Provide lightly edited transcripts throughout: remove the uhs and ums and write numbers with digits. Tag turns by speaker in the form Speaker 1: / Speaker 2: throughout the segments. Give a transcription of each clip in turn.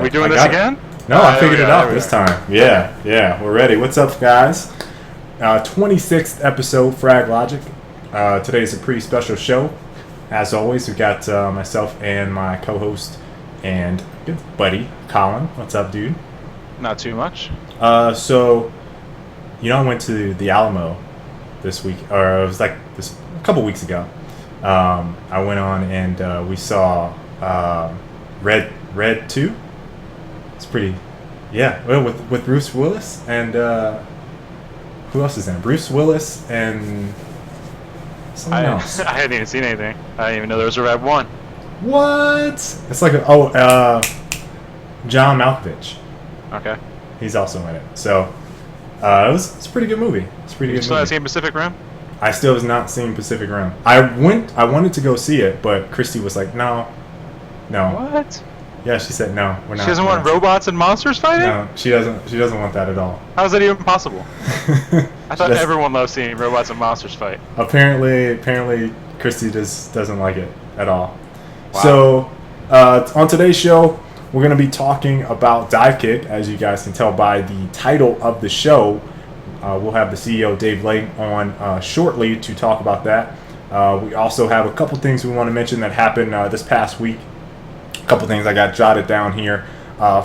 Speaker 1: we doing this again?
Speaker 2: No, I figured it out this time. Yeah, we're ready. What's up, guys? 26th episode, Frag Logic. Today's a pretty special show. As always, we got myself and my co-host and good buddy, Colin. What's up, dude?
Speaker 1: Not too much.
Speaker 2: So, I went to the Alamo this week, or it was like a couple weeks ago. I went on and we saw Red 2. It's pretty, well, with Bruce Willis and who else is in it? Bruce Willis and someone else.
Speaker 1: I hadn't even seen anything. I didn't even know there was a Red 1.
Speaker 2: What? It's like John Malkovich.
Speaker 1: Okay.
Speaker 2: He's also in it. So it's a pretty good movie. It's a pretty good movie.
Speaker 1: You still haven't seen Pacific Rim?
Speaker 2: I still have not seen Pacific Rim. I wanted to go see it, but Christy was like, no.
Speaker 1: What?
Speaker 2: Yeah, she said no. We're not.
Speaker 1: She doesn't want robots and monsters fighting?
Speaker 2: No, she doesn't. She doesn't want that at all.
Speaker 1: How is that even possible? I thought everyone loves seeing robots and monsters fight.
Speaker 2: Apparently, Christy just doesn't like it at all.
Speaker 1: Wow.
Speaker 2: So, on today's show, we're going to be talking about Divekick, as you guys can tell by the title of the show. We'll have the CEO, Dave Lang, on shortly to talk about that. We also have a couple things we want to mention that happened this past week. A couple things I got jotted down here.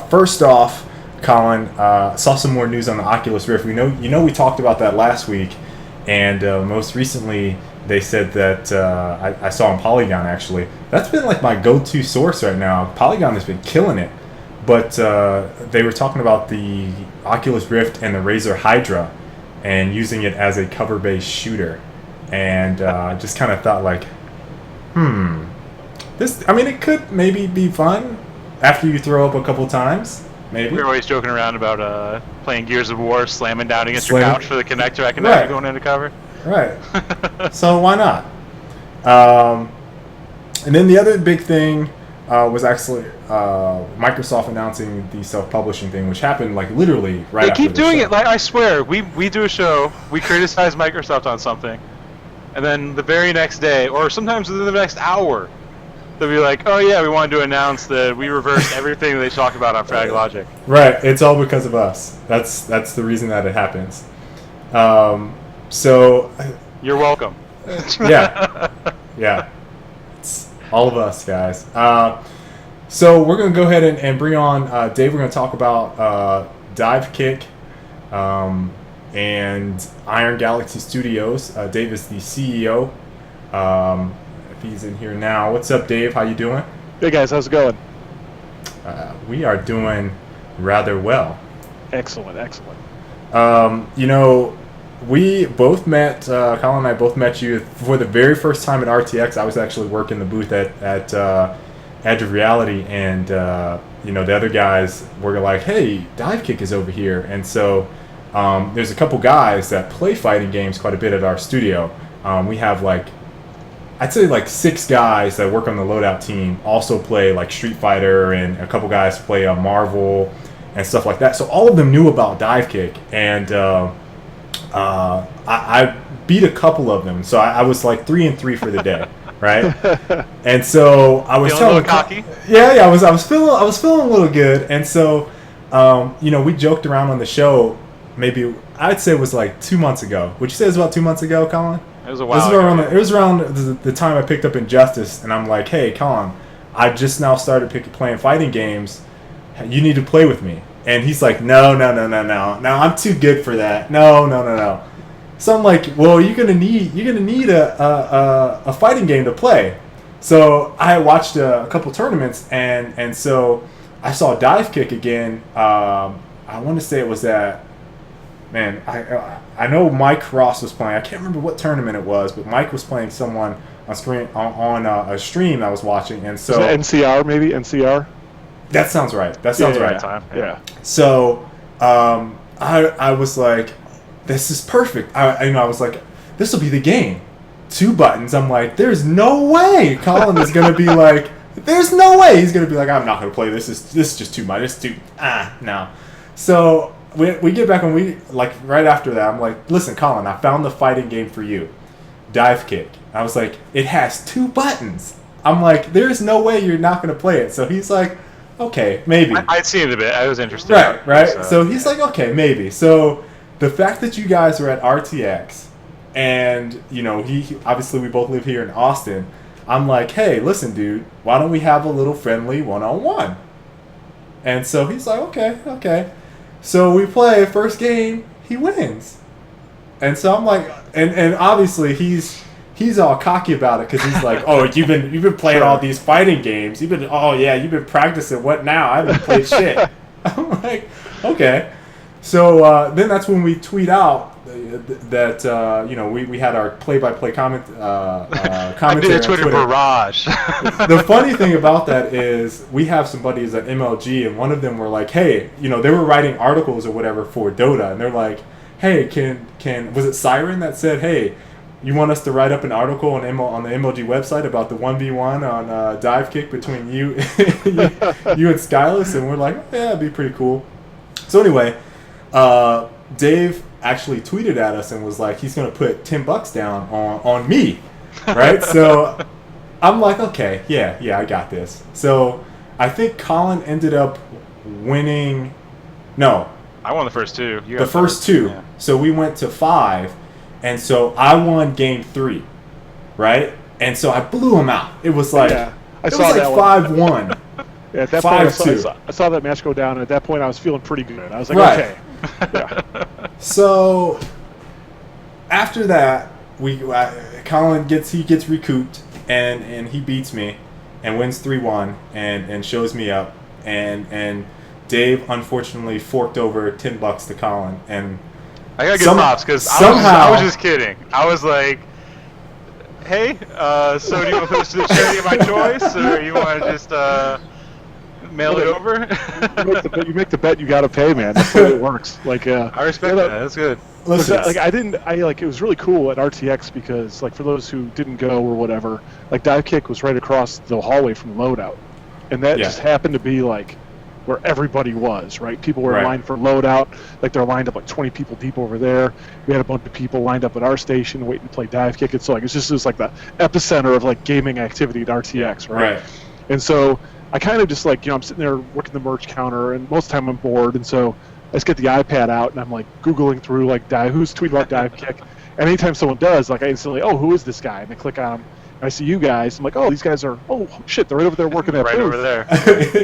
Speaker 2: First off, Colin, saw some more news on the Oculus Rift. We we talked about that last week, and most recently they said that I saw on Polygon, actually. That's been like my go-to source right now. Polygon has been killing it. But they were talking about the Oculus Rift and the Razer Hydra and using it as a cover-based shooter. And just kind of thought like, it could maybe be fun after you throw up a couple times. Maybe.
Speaker 1: We were always joking around about playing Gears of War, slamming down against your couch for the connector. I can have you going into cover.
Speaker 2: Right. So why not? And then the other big thing was actually Microsoft announcing the self-publishing thing, which happened like literally right after
Speaker 1: They keep doing
Speaker 2: show.
Speaker 1: it. Like, I swear, we do a show, we criticize Microsoft on something, and then the very next day, or sometimes within the next hour, they'll be like, oh yeah, we wanted to announce that we reversed everything they talk about on Frag Logic.
Speaker 2: Right. It's all because of us. That's the reason that it happens. So
Speaker 1: You're welcome.
Speaker 2: Yeah. It's all of us, guys. So we're going to go ahead and bring on Dave. We're going to talk about Divekick and Iron Galaxy Studios. Dave is the CEO. If he's in here now. What's up, Dave? How you doing?
Speaker 3: Hey guys, how's it going?
Speaker 2: We are doing rather well.
Speaker 3: Excellent.
Speaker 2: We both met, Colin and I both met you for the very first time at RTX. I was actually working the booth at Edge of Reality, and the other guys were like, hey, Divekick is over here. And so there's a couple guys that play fighting games quite a bit at our studio. We have I'd say 6 guys that work on the loadout team also play like Street Fighter, and a couple guys play Marvel and stuff like that. So all of them knew about Divekick, and I beat a couple of them. So I was like 3-3 for the day, right? And so I was
Speaker 1: feeling a little cocky.
Speaker 2: Yeah, I was feeling a little good. And so we joked around on the show. Maybe I'd say it was like 2 months ago. Would you say it was about 2 months ago, Colin?
Speaker 1: It was a while ago.
Speaker 2: It was around the time I picked up Injustice, and I'm like, hey, Colin, I just now started playing fighting games. You need to play with me. And he's like, no, I'm too good for that. No. So I'm like, well, you're gonna need a fighting game to play. So I watched a couple tournaments, and so I saw Divekick again. I want to say it was at, man, I know Mike Ross was playing. I can't remember what tournament it was, but Mike was playing someone on a stream I was watching, and so
Speaker 3: NCR maybe NCR.
Speaker 2: That sounds right.
Speaker 3: Right.
Speaker 1: Yeah.
Speaker 2: So I was like, this is perfect. I was like, this will be the game. 2 buttons. I'm like, there's no way Colin is gonna be like, there's no way he's gonna be like, I'm not gonna play this. This is just too much. It's too no. So we get back, and we right after that, I'm like, listen, Colin, I found the fighting game for you, Divekick. I was like, it has 2 buttons. I'm like, there's no way you're not gonna play it. So he's like, okay, maybe.
Speaker 1: I'd seen it a bit. I was interested.
Speaker 2: Right. So he's like, okay, maybe. So the fact that you guys were at RTX, and he obviously we both live here in Austin. I'm like, hey, listen, dude, why don't we have a little friendly one-on-one? And so he's like, okay. So we play first game, he wins. And so I'm like, and obviously he's all cocky about it because he's like, oh, you've been playing all these fighting games. You've been practicing. What now? I haven't played shit. I'm like, okay. So then that's when we tweet out that we had our play-by-play commentary
Speaker 1: I did a
Speaker 2: on
Speaker 1: Twitter barrage.
Speaker 2: The funny thing about that is we have some buddies at MLG, and one of them were like, hey, they were writing articles or whatever for Dota, and they're like, hey, can was it Siren that said, hey, you want us to write up an article on the MLG website about the 1v1 on Divekick between you and Skyless? And we're like, yeah, it'd be pretty cool. So anyway, Dave actually tweeted at us and was like, he's going to put $10 down on me, right? So I'm like, okay, yeah, I got this. So I think Colin ended up winning. No,
Speaker 1: I won the first two.
Speaker 2: The first two. Yeah. So we went to 5, and so I won game 3, right? And so I blew him out. It was like
Speaker 3: I saw that
Speaker 2: 5-1.
Speaker 3: Yeah, at that point, I saw that match go down, and at that point, I was feeling pretty good. I was like, okay. Yeah.
Speaker 2: So after that, Colin gets recouped, and he beats me, and wins 3-1, and shows me up, and Dave unfortunately forked over $10 to Colin, and
Speaker 1: I gotta give props because I was just kidding. I was like, hey, so do you want to put this to the charity of my choice, or you want to just mail it over?
Speaker 3: You make the bet, you gotta pay, man. That's the way it works. Like,
Speaker 1: I respect that. That's good.
Speaker 2: Listen,
Speaker 3: it was really cool at RTX because, like, for those who didn't go or whatever, like, Divekick was right across the hallway from Loadout, and that just happened to be like where everybody was, right? People were in line for Loadout, like they're lined up like 20 people deep over there. We had a bunch of people lined up at our station waiting to play Divekick. It's like it was like the epicenter of like gaming activity at RTX, right? And so I kind of just like, I'm sitting there working the merch counter, and most of the time I'm bored, and so I just get the iPad out and I'm like Googling through like who's tweeting about Divekick. And anytime someone does, like I instantly, oh, who is this guy? And I click on him. I see you guys. I'm like, oh, these guys are, oh shit, they're right over there working at
Speaker 1: right
Speaker 3: booth.
Speaker 1: Over there.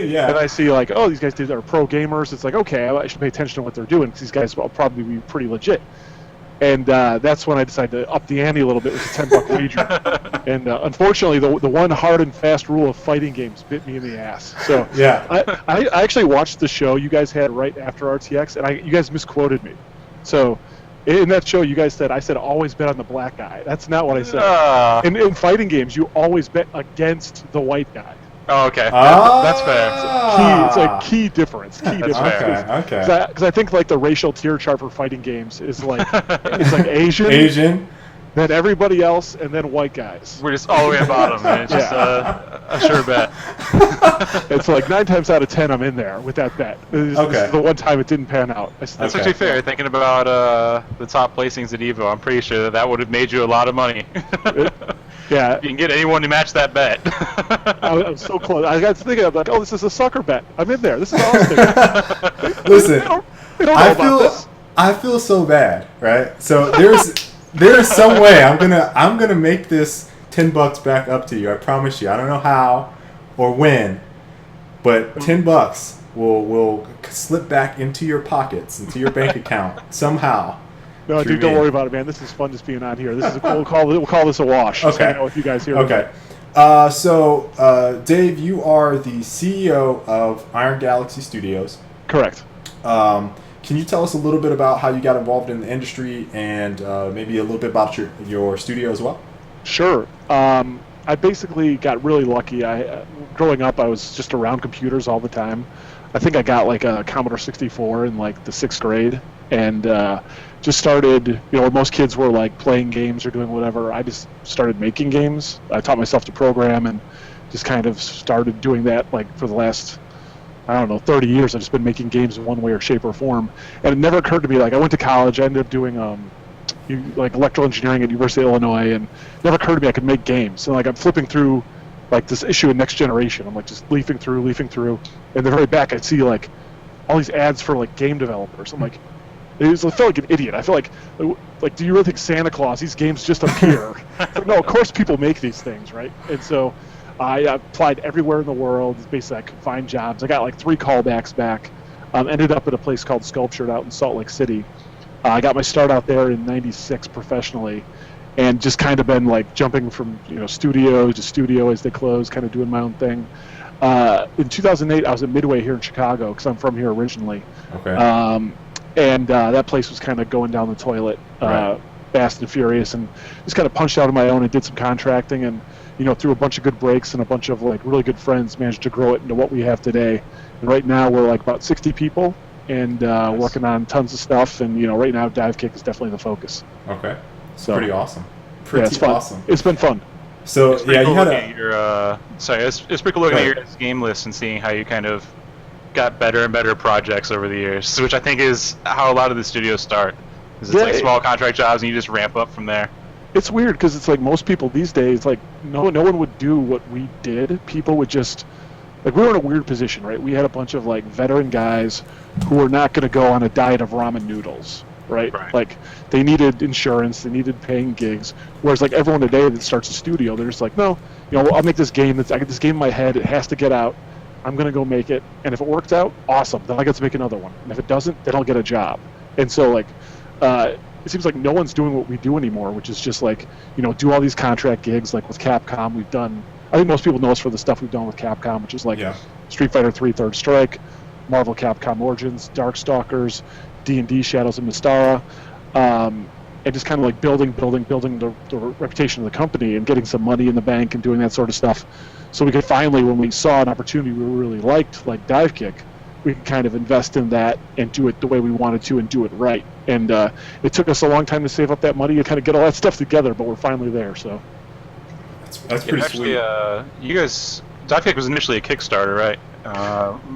Speaker 3: Yeah. And I see like, oh, these guys are pro gamers. It's like, okay, I should pay attention to what they're doing because these guys will probably be pretty legit. And that's when I decided to up the ante a little bit with a $10 wager. And unfortunately, the one hard and fast rule of fighting games bit me in the ass. So I actually watched the show you guys had right after RTX, and you guys misquoted me. So in that show, you guys said, I said always bet on the black guy. That's not what I said. In fighting games, you always bet against the white guy.
Speaker 1: Oh, okay. That's fair.
Speaker 3: It's a key difference.
Speaker 1: That's fair.
Speaker 2: Okay.
Speaker 3: Because I think like the racial tier chart for fighting games is like it's like Asian, then everybody else, and then white guys.
Speaker 1: We're just all the way at the bottom, man. It's just a sure bet.
Speaker 3: It's like 9 times out of 10 I'm in there with that bet. This is the one time it didn't pan out.
Speaker 1: That's actually fair. Thinking about the top placings at EVO, I'm pretty sure that would have made you a lot of money.
Speaker 3: Yeah.
Speaker 1: You can get anyone to match that bet.
Speaker 3: I was so close. I got to thinking, I'm like, oh, this is a sucker bet. I'm in there. This is awesome.
Speaker 2: Listen,
Speaker 3: they don't know about this.
Speaker 2: I feel so bad, right? So there's some way I'm gonna make this $10 back up to you. I promise you. I don't know how or when, but $10 will slip back into your pockets, into your bank account somehow.
Speaker 3: No, dude, don't worry about it, man. This is fun just being on here. This is we'll call this a wash.
Speaker 2: Okay.
Speaker 3: So I know if you guys hear.
Speaker 2: Okay. Dave, you are the CEO of Iron Galaxy Studios.
Speaker 3: Correct.
Speaker 2: Can you tell us a little bit about how you got involved in the industry and maybe a little bit about your studio as well?
Speaker 3: Sure. I basically got really lucky. Growing up, I was just around computers all the time. I think I got like a Commodore 64 in like the 6th grade, and just started, most kids were like playing games or doing whatever. I just started making games. I taught myself to program and just kind of started doing that like for the last, 30 years. I've just been making games in one way or shape or form. And it never occurred to me, like I went to college, I ended up doing like electrical engineering at University of Illinois, and it never occurred to me I could make games. And like I'm flipping through like this issue in Next Generation. I'm like just leafing through, and the very back I see like all these ads for like game developers. I'm like, I felt like an idiot. I feel like, do you really think Santa Claus? These games just appear? Like, no, of course people make these things, right? And so I applied everywhere in the world. Basically, I could find jobs. I got like 3 callbacks back. Ended up at a place called Sculptured out in Salt Lake City. I got my start out there in '96 professionally, and just kind of been like jumping from studio to studio as they close, kind of doing my own thing. In 2008, I was at Midway here in Chicago because I'm from here originally.
Speaker 2: Okay.
Speaker 3: And that place was kind of going down the toilet, fast and furious, and just kind of punched out on my own and did some contracting, and through a bunch of good breaks and a bunch of like really good friends, managed to grow it into what we have today. And right now we're like about 60 people, and
Speaker 1: Nice.
Speaker 3: working on tons of stuff. And right now Divekick is definitely the focus.
Speaker 2: Okay.
Speaker 3: So
Speaker 2: Pretty awesome.
Speaker 3: yeah,
Speaker 2: Pretty
Speaker 3: it's fun.
Speaker 2: awesome.
Speaker 3: It's been fun.
Speaker 2: So
Speaker 1: It's pretty
Speaker 2: yeah,
Speaker 1: cool
Speaker 2: you had
Speaker 1: looking at your, it's pretty cool looking at your guys' game list and seeing how you kind of got better and better projects over the years, which I think is how a lot of the studios start. Is it's
Speaker 3: Yeah,
Speaker 1: like small contract jobs and you just ramp up from there.
Speaker 3: It's weird because it's like most people these days, like no one would do what we did. People would just like, we were in a weird position, right? We had a bunch of like veteran guys who were not going to go on a diet of ramen noodles, right? Like they needed insurance, they needed paying gigs. Whereas like everyone today that starts a studio, they're just like, no, I'll make this game. I get this game in my head. It has to get out. I'm going to go make it. And if it works out, awesome. Then I get to make another one. And if it doesn't, then I'll get a job. And so like, it seems like no one's doing what we do anymore, which is just like, do all these contract gigs. Like with Capcom, we've done, I think most people know us for the stuff we've done with Capcom, which is like Street Fighter 3 Third Strike, Marvel Capcom Origins, Darkstalkers, D&D Shadows of Mystara, and just kind of like building the reputation of the company and getting some money in the bank and doing that sort of stuff. So we could finally, when we saw an opportunity we really liked, like Divekick, we could kind of invest in that and do it the way we wanted to and do it right. And it took us a long time to save up that money and kind of get all that stuff together, but we're finally there. So
Speaker 2: that's pretty
Speaker 1: actually,
Speaker 2: sweet.
Speaker 1: you guys, Divekick was initially a Kickstarter, right?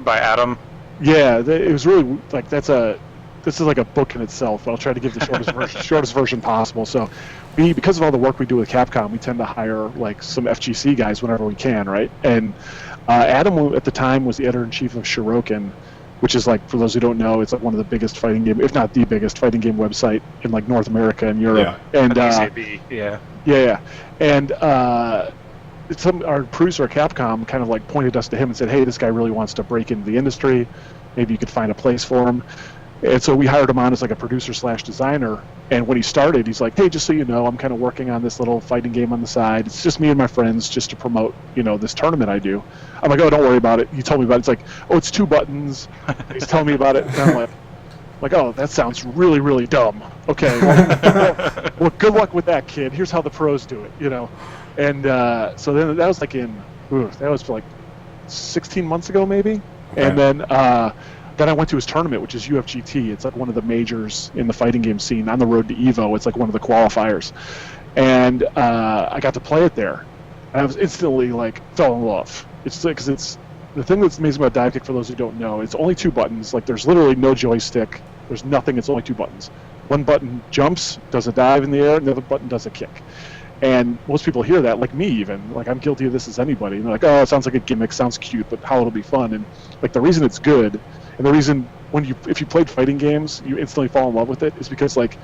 Speaker 1: By Adam.
Speaker 3: Yeah, it was really like this is like a book in itself, but I'll try to give the shortest version possible. So because of all the work we do with Capcom, we tend to hire like some FGC guys whenever we can, right? And Adam at the time was the editor-in-chief of Shirokin, which is like, for those who don't know, it's like one of the biggest fighting game, if not the biggest fighting game website in like North America and Europe.
Speaker 2: Yeah.
Speaker 3: And
Speaker 1: Yeah.
Speaker 3: And our producer at Capcom kind of like pointed us to him and said, hey, this guy really wants to break into the industry. Maybe you could find a place for him. And so we hired him on as like a producer/designer. And when he started, he's like, hey, just so you know, I'm kind of working on this little fighting game on the side. It's just me and my friends just to promote, this tournament I do. I'm like, oh, don't worry about it. You told me about it. It's like, oh, it's 2 buttons. He's telling me about it. And I'm like, oh, that sounds really, really dumb. Okay. Well, good luck with that, kid. Here's how the pros do it, And so then that was like that was like 16 months ago, maybe. Okay. And then I went to his tournament, which is UFGT. It's like one of the majors in the fighting game scene on the road to EVO. It's like one of the qualifiers. And I got to play it there. And I was instantly like fell in love. It's like, because it's the thing that's amazing about Divekick, for those who don't know, it's only 2 buttons. Like there's literally no joystick. There's nothing. It's only 2 buttons. One button jumps, does a dive in the air, and the other button does a kick. And most people hear that, like me even, like I'm guilty of this as anybody. And they're like, oh, it sounds like a gimmick, sounds cute, but how it'll be fun. And like the reason it's good, and the reason if you played fighting games, you instantly fall in love with it, is because like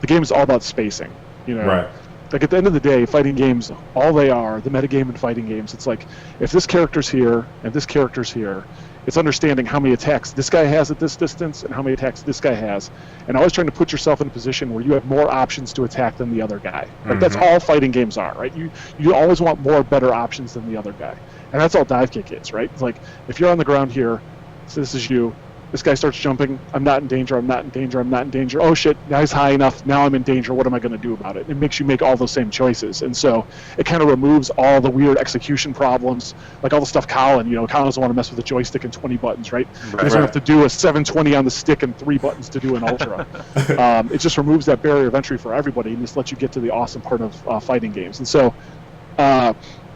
Speaker 3: the game is all about spacing.
Speaker 2: Right.
Speaker 3: Like at the end of the day, fighting games, all they are, the metagame in fighting games, it's like if this character's here and this character's here, it's understanding how many attacks this guy has at this distance and how many attacks this guy has, and always trying to put yourself in a position where you have more options to attack than the other guy. Like that's all fighting games are, right? You always want better options than the other guy, and that's all Divekick is, right? It's like if you're on the ground here, so this is you. This guy starts jumping. I'm not in danger. I'm not in danger. I'm not in danger. Oh shit! Now he's high enough. Now I'm in danger. What am I going to do about it? It makes you make all those same choices, and so it kind of removes all the weird execution problems, like all the stuff Colin. Colin doesn't want to mess with a joystick and 20 buttons, right? He doesn't have to do a 720 on the stick and 3 buttons to do an ultra. It just removes that barrier of entry for everybody, and just lets you get to the awesome part of fighting games. And so,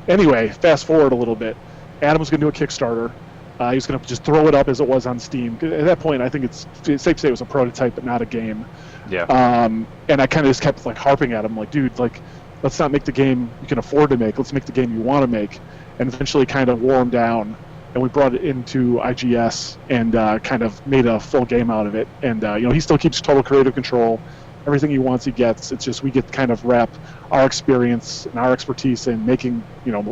Speaker 3: anyway, fast forward a little bit. Adam was going to do a Kickstarter. He was going to just throw it up as it was on Steam. At that point, I think it's safe to say it was a prototype, but not a game.
Speaker 1: Yeah.
Speaker 3: And I kind of just kept like harping at him, like, dude, like, let's not make the game you can afford to make. Let's make the game you want to make. and eventually kind of wore him down. And we brought it into IGS and kind of made a full game out of it. And he still keeps total creative control. Everything he wants, he gets. It's just we get to kind of wrap our experience and our expertise in making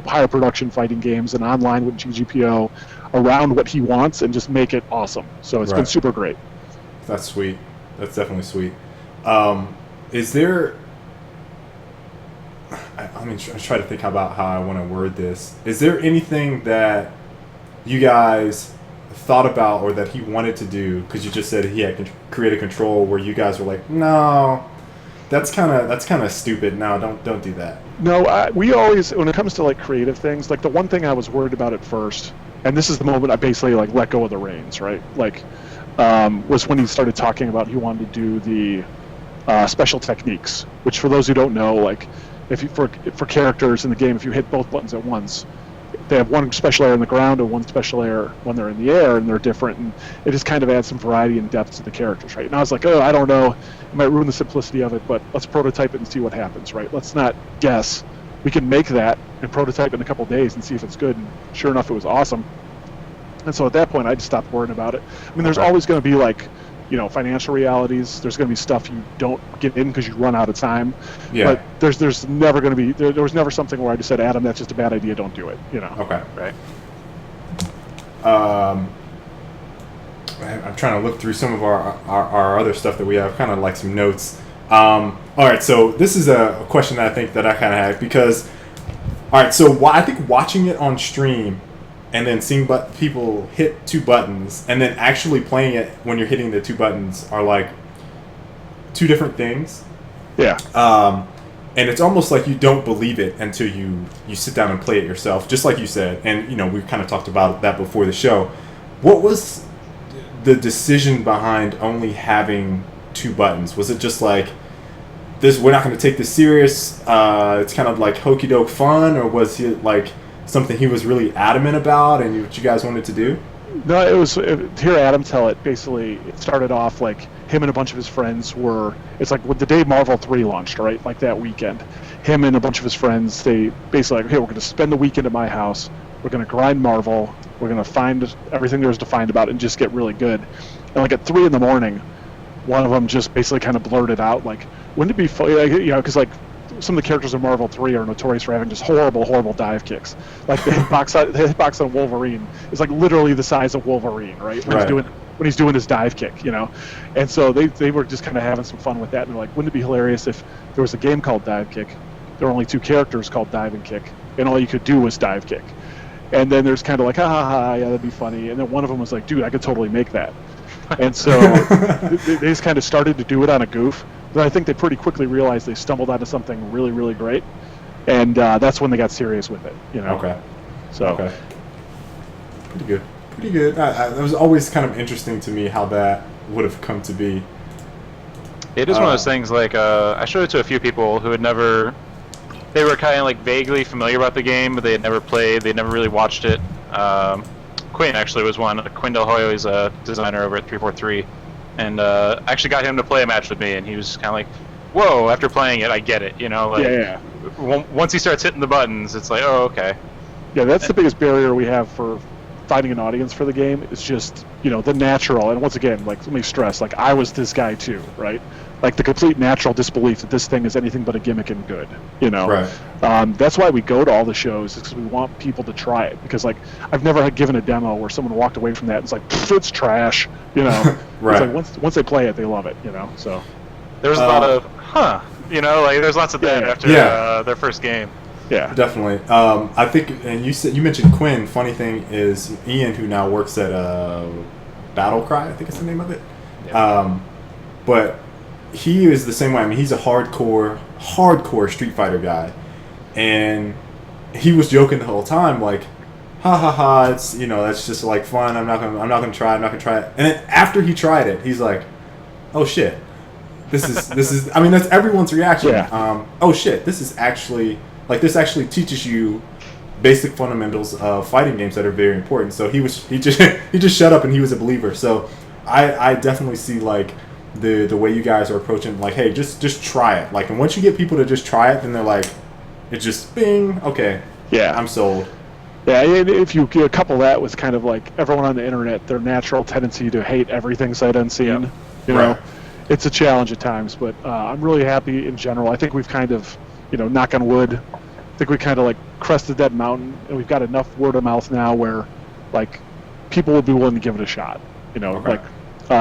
Speaker 3: higher production fighting games and online with GGPO around what he wants and just make it awesome. So it's been super great.
Speaker 2: That's sweet. That's definitely sweet. Is there? I mean, I try to think about how I want to word this. Is there anything that you guys thought about or that he wanted to do? Because you just said he had creative control, where you guys were like, no, that's kind of stupid. No, don't do that.
Speaker 3: No, we always, when it comes to like creative things, like the one thing I was worried about at first, and this is the moment I basically like let go of the reins, right? Like, was when he started talking about he wanted to do the special techniques, which for those who don't know, like if you for characters in the game, if you hit both buttons at once, they have one special air in the ground and one special air when they're in the air, and they're different, and it just kind of adds some variety and depth to the characters, right? And I was like, oh, I don't know, it might ruin the simplicity of it, but let's prototype it and see what happens, right? Let's not guess. We can make that and prototype in a couple days and see if it's good, and sure enough, it was awesome. And so at that point, I just stopped worrying about it. I mean, there's always going to be like, financial realities. There's going to be stuff you don't get in because you run out of time.
Speaker 2: Yeah.
Speaker 3: But there's never going to be, there was never something where I just said, Adam, that's just a bad idea, don't do it,
Speaker 2: Okay.
Speaker 3: Right.
Speaker 2: I'm trying to look through some of our other stuff that we have, kind of like some notes. All right, so this is a question that I think that I kind of had because, all right, so I think watching it on stream and then seeing people hit two buttons and then actually playing it when you're hitting the two buttons are like two different things.
Speaker 3: Yeah.
Speaker 2: And it's almost like you don't believe it until you sit down and play it yourself, just like you said. And, we kind of talked about that before the show. What was the decision behind only having two buttons? Was it just like, we're not going to take this serious, it's kind of like hokey doke fun, or was it like something he was really adamant about and what you guys wanted to do?
Speaker 3: No, to hear Adam tell it, basically, it started off like him and a bunch of his friends it's like the day Marvel 3 launched, right? Like that weekend. Him and a bunch of his friends, they basically like, hey, we're going to spend the weekend at my house. We're going to grind Marvel. We're going to find everything there is to find about it and just get really good. And like at 3 a.m, one of them just basically kind of blurted out, like, wouldn't it be funny, because like some of the characters in Marvel 3 are notorious for having just horrible dive kicks. Like the hitbox on Wolverine is like literally the size of Wolverine, right? When he's doing his dive kick, And so they were just kind of having some fun with that, and they're like, wouldn't it be hilarious if there was a game called Dive Kick? There were only two characters called Dive and Kick, and all you could do was dive kick. And then there's kind of like, ha, yeah, that'd be funny. And then one of them was like, dude, I could totally make that. And so they just kind of started to do it on a goof. But I think they pretty quickly realized they stumbled onto something really, really great. And that's when they got serious with it,
Speaker 2: Okay.
Speaker 3: So.
Speaker 2: Okay. Pretty good. Pretty good. It was always kind of interesting to me how that would have come to be.
Speaker 1: It is one of those things, like, I showed it to a few people who had never... They were kind of, like, vaguely familiar about the game, but they had never played, they'd never really watched it. Quinn actually was one. Quinn Del Hoyo is a designer over at 343. And actually got him to play a match with me, and he was kind of like, whoa, after playing it, I get it, Like,
Speaker 3: yeah.
Speaker 1: Once he starts hitting the buttons, it's like, oh, okay.
Speaker 3: Yeah, that's the biggest barrier we have for finding an audience for the game. It's just, the natural, and once again, like, let me stress, like, I was this guy too, right? Like, the complete natural disbelief that this thing is anything but a gimmick and good,
Speaker 2: Right.
Speaker 3: That's why we go to all the shows, because we want people to try it. Because, like, I've never had given a demo where someone walked away from that and it's like, it's trash,
Speaker 2: Right.
Speaker 3: It's like, once they play it, they love it, so.
Speaker 1: There was a lot of, like, there's lots of that after their first game.
Speaker 2: Yeah, definitely. I think, and you mentioned Quinn. Funny thing is, Ian, who now works at Battle Cry, I think is the name of it. Yeah. But he is the same way. I mean, he's a hardcore Street Fighter guy, and he was joking the whole time, like, ha, it's that's just like fun. I'm not gonna try it. And then after he tried it, he's like, oh shit, this is. I mean, that's everyone's reaction.
Speaker 3: Yeah.
Speaker 2: Oh shit, this is actually. Like, this actually teaches you basic fundamentals of fighting games that are very important. So he just shut up and he was a believer. So I definitely see, like, the way you guys are approaching, like, hey, just try it. Like, and once you get people to just try it, then they're like, it's just bing, okay,
Speaker 3: yeah,
Speaker 2: I'm sold.
Speaker 3: Yeah, and if you couple that with kind of like everyone on the internet, their natural tendency to hate everything sight unseen,
Speaker 1: Yep.
Speaker 3: you know, it's a challenge at times. But I'm really happy in general. I think we've kind of, knock on wood, I think we kind of like crested that mountain, and we've got enough word of mouth now where, like, people will be willing to give it a shot.
Speaker 2: Okay.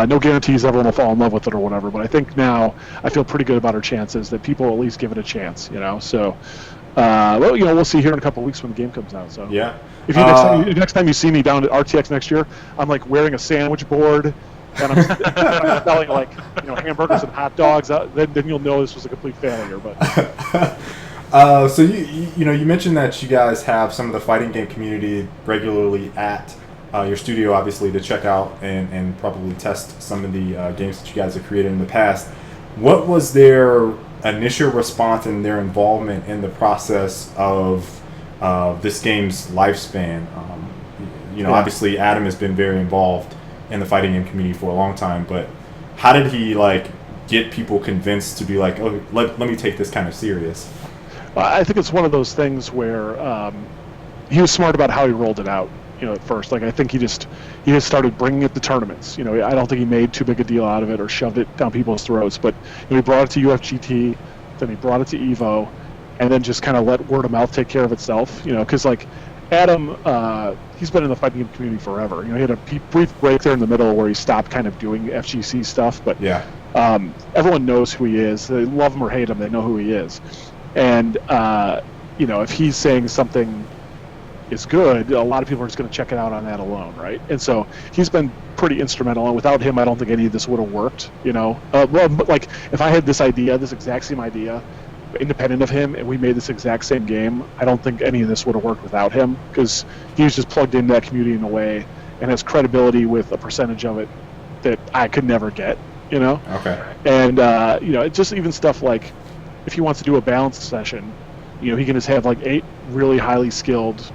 Speaker 3: No guarantees everyone will fall in love with it or whatever. But I think now I feel pretty good about our chances that people will at least give it a chance. So. Well, we'll see here in a couple of weeks when the game comes out. So
Speaker 2: Yeah.
Speaker 3: if next time you see me down at RTX next year, I'm like wearing a sandwich board and I'm selling like hamburgers and hot dogs. Then you'll know this was a complete failure. But
Speaker 2: so you mentioned that you guys have some of the fighting game community regularly at your studio, obviously, to check out and probably test some of the games that you guys have created in the past. What was their initial response and their involvement in the process of this game's lifespan? Obviously Adam has been very involved in the fighting game community for a long time, but how did he get people convinced to be like, oh, let me take this kind of serious?
Speaker 3: I think it's one of those things where he was smart about how he rolled it out. At first, I think he just started bringing it to tournaments. I don't think he made too big a deal out of it or shoved it down people's throats. But he brought it to UFGT, then he brought it to Evo, and then just kind of let word of mouth take care of itself. Because Adam, he's been in the fighting game community forever. He had a brief break there in the middle where he stopped kind of doing FGC stuff. But
Speaker 2: yeah,
Speaker 3: everyone knows who he is. They love him or hate him. They know who he is. And if he's saying something is good, a lot of people are just going to check it out on that alone, right? And so he's been pretty instrumental, and without him I don't think any of this would have worked. If I had this exact same idea independent of him, and we made this exact same game, I don't think any of this would have worked without him, because he was just plugged into that community in a way and has credibility with a percentage of it that I could never get.
Speaker 2: Okay.
Speaker 3: And it's just even stuff like if he wants to do a balanced session, he can just have 8 really highly skilled,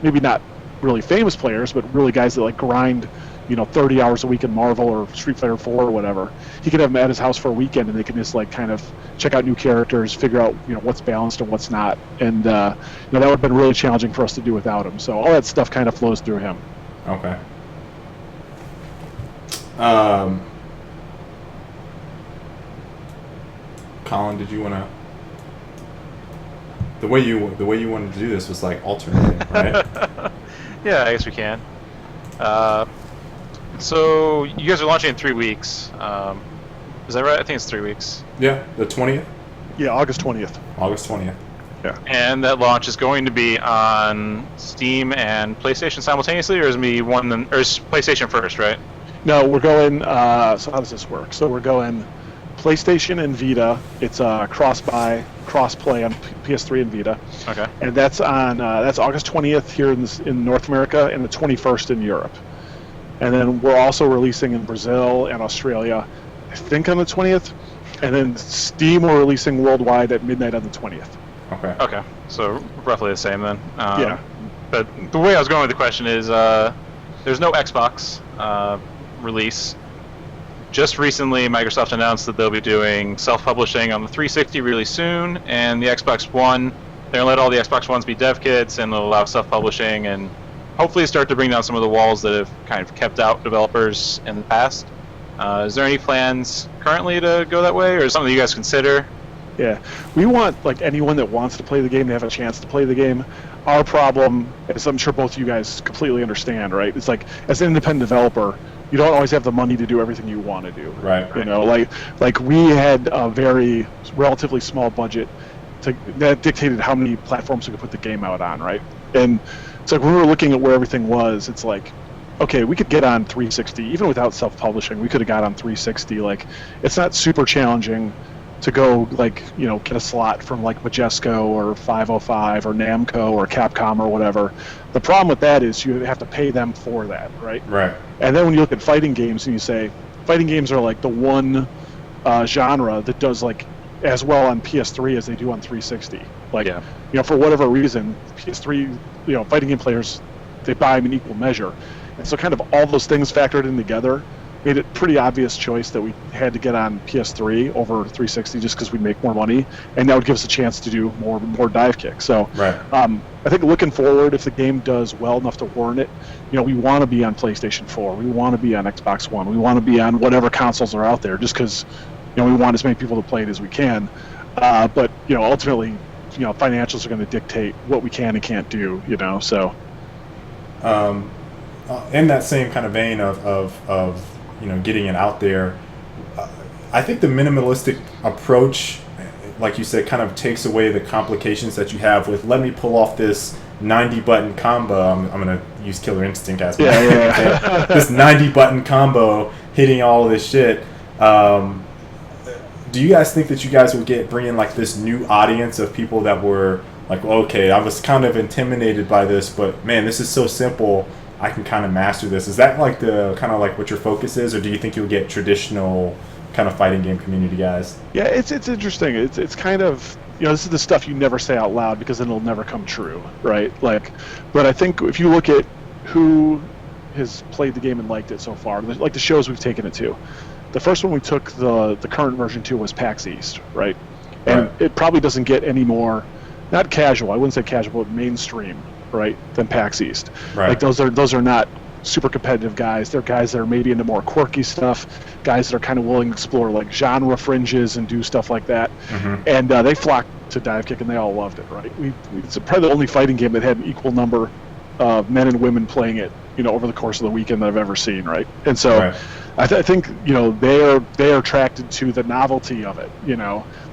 Speaker 3: maybe not really famous players, but really guys that grind, 30 hours a week in Marvel or Street Fighter 4 or whatever. He could have them at his house for a weekend, and they can just kind of check out new characters, figure out what's balanced and what's not. And that would have been really challenging for us to do without him. So all that stuff kind of flows through him.
Speaker 2: Okay. Colin, did you want to? The way you wanted to do this was alternating, right?
Speaker 1: Yeah, I guess we can. So you guys are launching in 3 weeks. Is that right? I think it's 3 weeks.
Speaker 2: Yeah, the 20th.
Speaker 3: Yeah, August 20th.
Speaker 2: August 20th.
Speaker 3: Yeah.
Speaker 1: And that launch is going to be on Steam and PlayStation simultaneously, or is PlayStation first, right?
Speaker 3: No, we're going. So how does this work? So we're going PlayStation and Vita. It's cross-play on PS3 and Vita.
Speaker 1: Okay.
Speaker 3: And that's on that's August 20th here in North America, and the 21st in Europe. And then we're also releasing in Brazil and Australia, I think on the 20th. And then Steam we're releasing worldwide at midnight on the 20th.
Speaker 2: Okay.
Speaker 1: Okay. So roughly the same then.
Speaker 3: Yeah.
Speaker 1: But the way I was going with the question is, there's no Xbox release. Just recently, Microsoft announced that they'll be doing self-publishing on the 360 really soon, and the Xbox One. They're gonna let all the Xbox Ones be dev kits, and they'll allow self-publishing, and hopefully start to bring down some of the walls that have kind of kept out developers in the past. Is there any plans currently to go that way, or is something you guys consider?
Speaker 3: Yeah, we want anyone that wants to play the game to have a chance to play the game. Our problem, as I'm sure both of you guys completely understand, right? It's as an independent developer, you don't always have the money to do everything you want to do.
Speaker 2: Right.
Speaker 3: We had a very relatively small budget that dictated how many platforms we could put the game out on, right? And it's when we were looking at where everything was, it's okay, we could get on 360 even without self-publishing. We could have got on 360. It's not super challenging to go get a slot from Majesco or 505 or Namco or Capcom or whatever. The problem with that is you have to pay them for that, right?
Speaker 2: Right.
Speaker 3: And then when you look at fighting games and you say fighting games are the one genre that does as well on PS3 as they do on 360. For whatever reason, PS3 fighting game players, they buy them in equal measure. And so kind of all those things factored in together, made it pretty obvious choice that we had to get on PS3 over 360 just because we'd make more money, and that would give us a chance to do more Divekick. So I think looking forward, if the game does well enough to warrant it, we want to be on PlayStation 4, we want to be on Xbox One, we want to be on whatever consoles are out there, just because we want as many people to play it as we can. But ultimately, financials are going to dictate what we can and can't do. So.
Speaker 2: In that same kind of vein of getting it out there, I think the minimalistic approach, like you said, kind of takes away the complications that you have with, let me pull off this 90 button combo. I'm going to use Killer Instinct as this 90 button combo hitting all of this shit. Do you guys think that you guys will bring in like this new audience of people that were like, well, okay, I was kind of intimidated by this, but man, this is so simple, I can kind of master this. Is that like the kind of like what your focus is, or do you think you'll get traditional kind of fighting game community guys?
Speaker 3: Yeah, it's interesting. It's kind of, this is the stuff you never say out loud because then it'll never come true, right? But I think if you look at who has played the game and liked it so far, like the shows we've taken it to, the first one we took the current version to was PAX East, right? And it probably doesn't get any more, not casual, I wouldn't say casual, but mainstream, right, than PAX East.
Speaker 2: Right.
Speaker 3: Like those are not super competitive guys. They're guys that are maybe into more quirky stuff, guys that are kind of willing to explore like genre fringes and do stuff like that.
Speaker 2: Mm-hmm.
Speaker 3: And they flocked to Divekick and they all loved it, right? It's probably the only fighting game that had an equal number of men and women playing it, over the course of the weekend that I've ever seen, right? And so I think they are attracted to the novelty of it,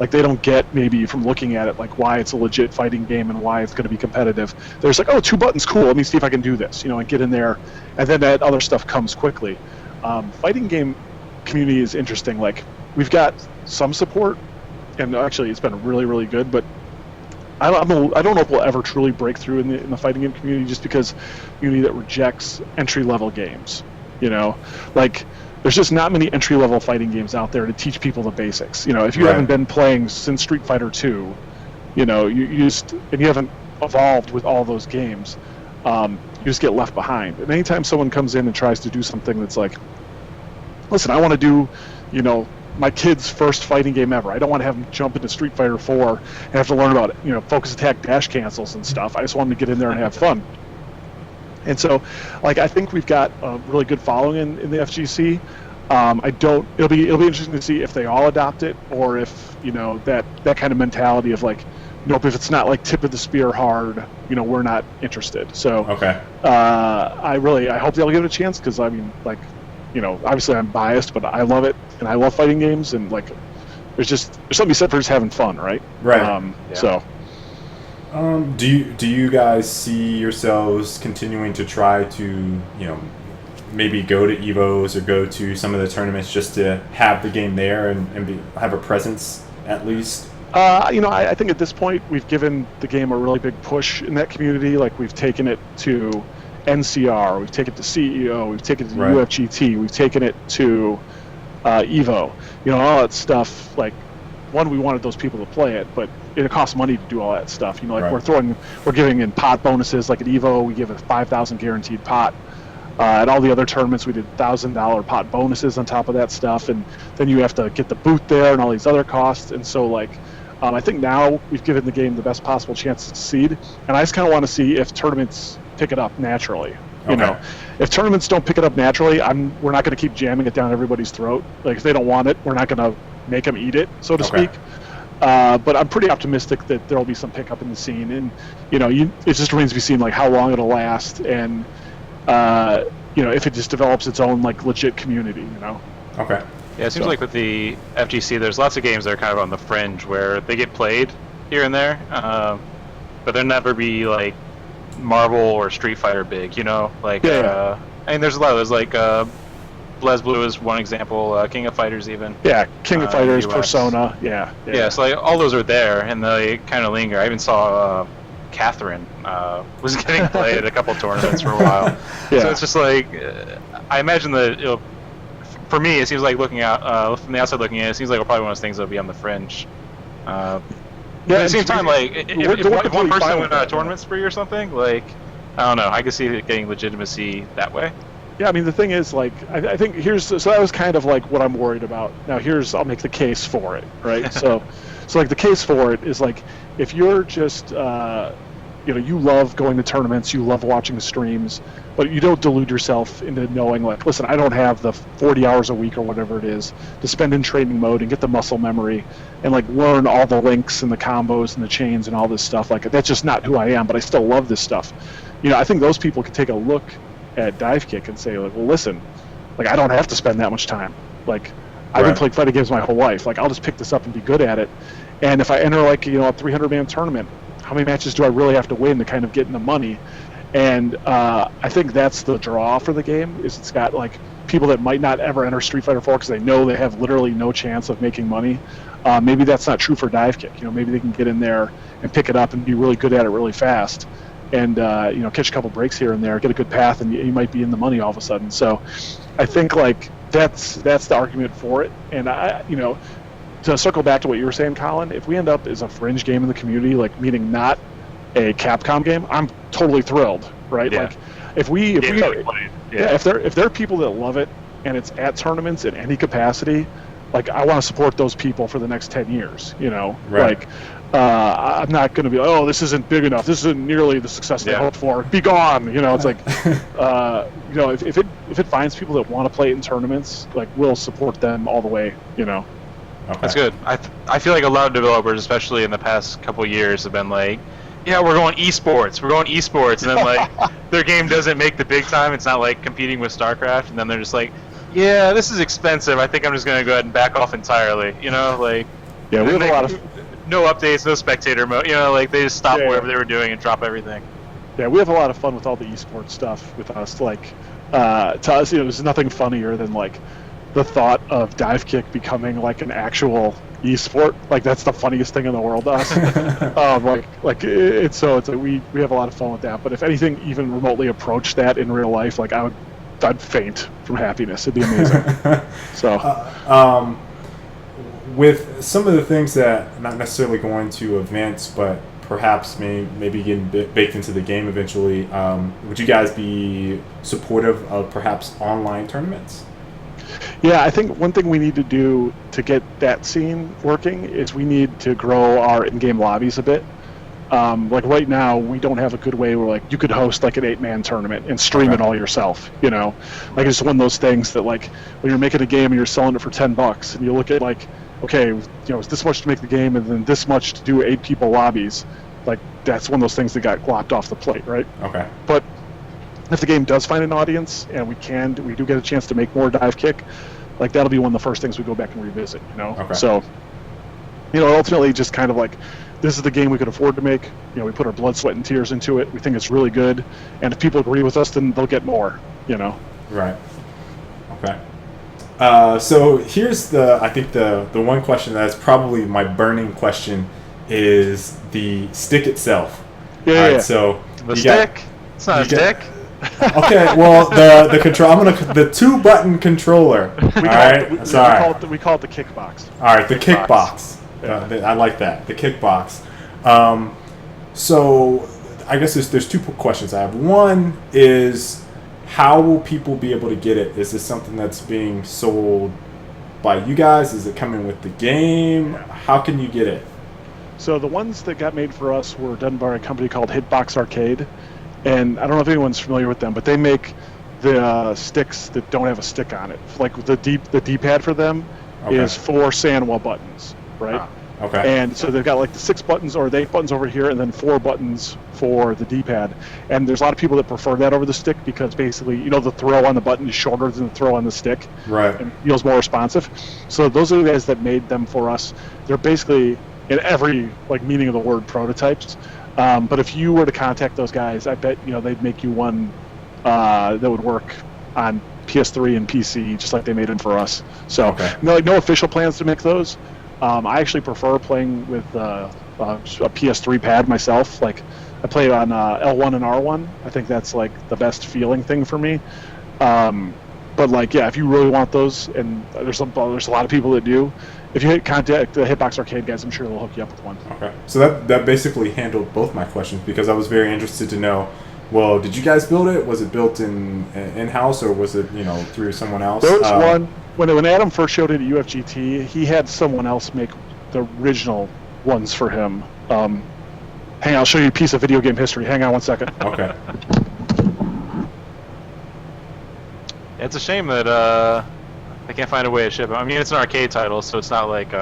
Speaker 3: like they don't get maybe from looking at it like why it's a legit fighting game and why it's going to be competitive. They're just like, oh, 2 buttons, cool, let me see if I can do this, and get in there, and then that other stuff comes quickly. Fighting game community is interesting. Like we've got some support, and actually it's been really, really good, but I don't know if we'll ever truly break through in the fighting game community, just because community that rejects entry-level games. Like there's just not many entry-level fighting games out there to teach people the basics. If you haven't been playing since Street Fighter 2, you haven't evolved with all those games, you just get left behind. And anytime someone comes in and tries to do something that's like, listen, I want to do, my kid's first fighting game ever. I don't want to have him jump into Street Fighter 4 and have to learn about focus attack dash cancels and stuff. I just want him to get in there and have fun. And so, I think we've got a really good following in the FGC. It'll be interesting to see if they all adopt it, or if that kind of mentality of like, nope, if it's not like tip of the spear hard, we're not interested. So I hope they'll give it a chance, because obviously I'm biased, but I love it, and I love fighting games, and there's something to be said for just having fun, right? So.
Speaker 2: Do you guys see yourselves continuing to try to, maybe go to EVOs or go to some of the tournaments just to have the game there and have a presence at least?
Speaker 3: I think at this point we've given the game a really big push in that community. Like we've taken it to NCR, we've taken it to CEO, we've taken it to UFGT, we've taken it to EVO. All that stuff. Like, one, we wanted those people to play it, but it costs money to do all that stuff. We're giving in pot bonuses. Like at EVO, we give a 5,000 guaranteed pot. At all the other tournaments, we did $1,000 pot bonuses on top of that stuff, and then you have to get the booth there and all these other costs. And so, I think now we've given the game the best possible chance to succeed, and I just kind of want to see if tournaments pick it up naturally. If tournaments don't pick it up naturally, we're not going to keep jamming it down everybody's throat. Like if they don't want it, we're not going to make them eat it, so to speak. But I'm pretty optimistic that there will be some pickup in the scene, and it just remains to be seen how long it'll last, and if it just develops its own legit community.
Speaker 2: Okay.
Speaker 1: Yeah, it seems like with the FGC, there's lots of games that are kind of on the fringe where they get played here and there, but they'll never be Marvel or Street Fighter big. There's a lot of those BlazBlue is one example. King of Fighters even.
Speaker 3: Yeah, King of Fighters, Persona. Yeah.
Speaker 1: So all those are there, and they kind of linger. I even saw Catherine was getting played at a couple tournaments for a while. So it's just I imagine that for me, it seems like looking out from the outside looking in, it seems like probably one of those things that'll be on the fringe. But at the same time, if one person went on a tournament spree or something, I don't know, I could see it getting legitimacy that way.
Speaker 3: Yeah, I mean, the thing is, like, I think so that was kind of like what I'm worried about. Now, I'll make the case for it, right? So like the case for it is like, if you're just, you love going to tournaments, you love watching streams, but you don't delude yourself into knowing, like, listen, I don't have the 40 hours a week or whatever it is to spend in training mode and get the muscle memory and like learn all the links and the combos and the chains and all this stuff. Like, that's just not who I am, but I still love this stuff. I think those people could take a look at Divekick and say, like, well, listen, like, I don't have to spend that much time. Like, I've been playing fighting games my whole life. Like, I'll just pick this up and be good at it. And if I enter, like, a 300-man tournament, how many matches do I really have to win to kind of get in the money? And I think that's the draw for the game, is it's got, like, people that might not ever enter Street Fighter 4 because they know they have literally no chance of making money. Maybe that's not true for Divekick. Maybe they can get in there and pick it up and be really good at it really fast. And catch a couple breaks here and there, get a good path, and you might be in the money all of a sudden. So, I think like that's the argument for it. And to circle back to what you were saying, Colin, if we end up as a fringe game in the community, like meaning not a Capcom game, I'm totally thrilled, right?
Speaker 1: Yeah.
Speaker 3: Like if there are people that love it and it's at tournaments in any capacity, like I want to support those people for the next 10 years. Like. I'm not going to be, oh, this isn't big enough. This isn't nearly the success they hoped for. Be gone. It's like, if it finds people that want to play it in tournaments, like we'll support them all the way. Okay.
Speaker 1: That's good. I feel like a lot of developers, especially in the past couple of years, have been like, yeah, we're going esports, and then like their game doesn't make the big time. It's not like competing with StarCraft, and then they're just like, yeah, this is expensive. I think I'm just going to go ahead and back off entirely. Like.
Speaker 3: Yeah, we have a lot of.
Speaker 1: No updates, no spectator mode. Like they just stop whatever they were doing and drop everything.
Speaker 3: Yeah, we have a lot of fun with all the esports stuff with us. Like, to us, there's nothing funnier than like the thought of Divekick becoming like an actual esport. Like that's the funniest thing in the world to us. We have a lot of fun with that. But if anything even remotely approached that in real life, like I'd faint from happiness. It'd be amazing.
Speaker 2: With some of the things that not necessarily going to events, but perhaps maybe getting baked into the game eventually, would you guys be supportive of perhaps online tournaments?
Speaker 3: Yeah, I think one thing we need to do to get that scene working is we need to grow our in-game lobbies a bit. Like right now, we don't have a good way where like you could host like an 8-man tournament and stream it all yourself. Like it's one of those things that like when you're making a game and you're selling it for $10, and you look at like, okay, it's this much to make the game and then this much to do 8 people lobbies. Like that's one of those things that got glopped off the plate, right?
Speaker 2: Okay.
Speaker 3: But if the game does find an audience and we do get a chance to make more Divekick, like that'll be one of the first things we go back and revisit.
Speaker 2: Okay.
Speaker 3: So, ultimately, just kind of like this is the game we could afford to make. We put our blood, sweat, and tears into it. We think it's really good, and if people agree with us, then they'll get more.
Speaker 2: Right. Okay. So here's I think the one question that's probably my burning question is the stick itself.
Speaker 3: Yeah.
Speaker 2: So
Speaker 1: the stick. It's not a stick.
Speaker 2: Okay. Well, the control. The 2-button controller.
Speaker 3: We call it the kickbox.
Speaker 2: All right, the kickbox. I like that. The kickbox. So I guess there's 2 questions I have. One is, how will people be able to get it? Is this something that's being sold by you guys? Is it coming with the game? How can you get it?
Speaker 3: So the ones that got made for us were done by a company called Hitbox Arcade. And I don't know if anyone's familiar with them, but they make the sticks that don't have a stick on it. Like the D-pad for them is 4 Sanwa buttons, right?
Speaker 2: Okay.
Speaker 3: And so they've got like the 6 buttons or the 8 buttons over here, and then 4 buttons for the D-pad. And there's a lot of people that prefer that over the stick because basically, the throw on the button is shorter than the throw on the stick.
Speaker 2: Right.
Speaker 3: And feels more responsive. So those are the guys that made them for us. They're basically, in every like meaning of the word, prototypes. But if you were to contact those guys, I bet they'd make you one that would work on PS3 and PC, just like they made them for us. So no official plans to make those. I actually prefer playing with a PS3 pad myself. Like I play on L1 and R1. I think that's like the best feeling thing for me. But like, yeah, if you really want those, and there's a lot of people that do, if you contact the Hitbox Arcade guys, I'm sure they'll hook you up with one.
Speaker 2: Okay. So that basically handled both my questions, because I was very interested to know Well, did you guys build it? Was it built in-house, or was it through someone else?
Speaker 3: There was one when Adam first showed it at UFGT. He had someone else make the original ones for him. Hang on, I'll show you a piece of video game history. Hang on 1 second.
Speaker 2: Okay.
Speaker 1: It's a shame that they can't find a way to ship it. I mean, it's an arcade title, so it's not like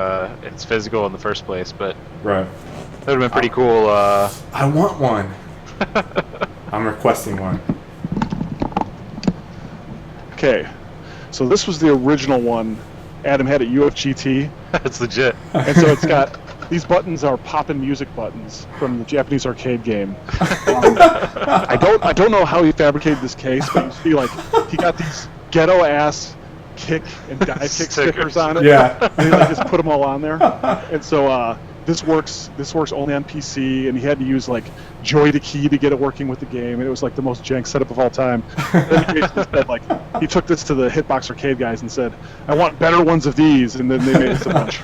Speaker 1: it's physical in the first place, but
Speaker 2: Right.
Speaker 1: that would have been pretty cool.
Speaker 2: I want one. I'm requesting one.
Speaker 3: Okay, so this was the original one Adam had at UFGT,
Speaker 1: It's legit.
Speaker 3: and so it's got these buttons are poppin' music buttons from the Japanese arcade game. I don't know how he fabricated this case, but you see, like, he got these ghetto ass kick and dive kick stickers on it.
Speaker 2: Yeah.
Speaker 3: And he like just put them all on there, and so this works only on PC, and he had to use like Joy to Key to get it working with the game, and it was like the most jank setup of all time. Then he basically said, like, he took this to the Hitbox Arcade guys and said, "I want better ones of these," and then they made us a bunch.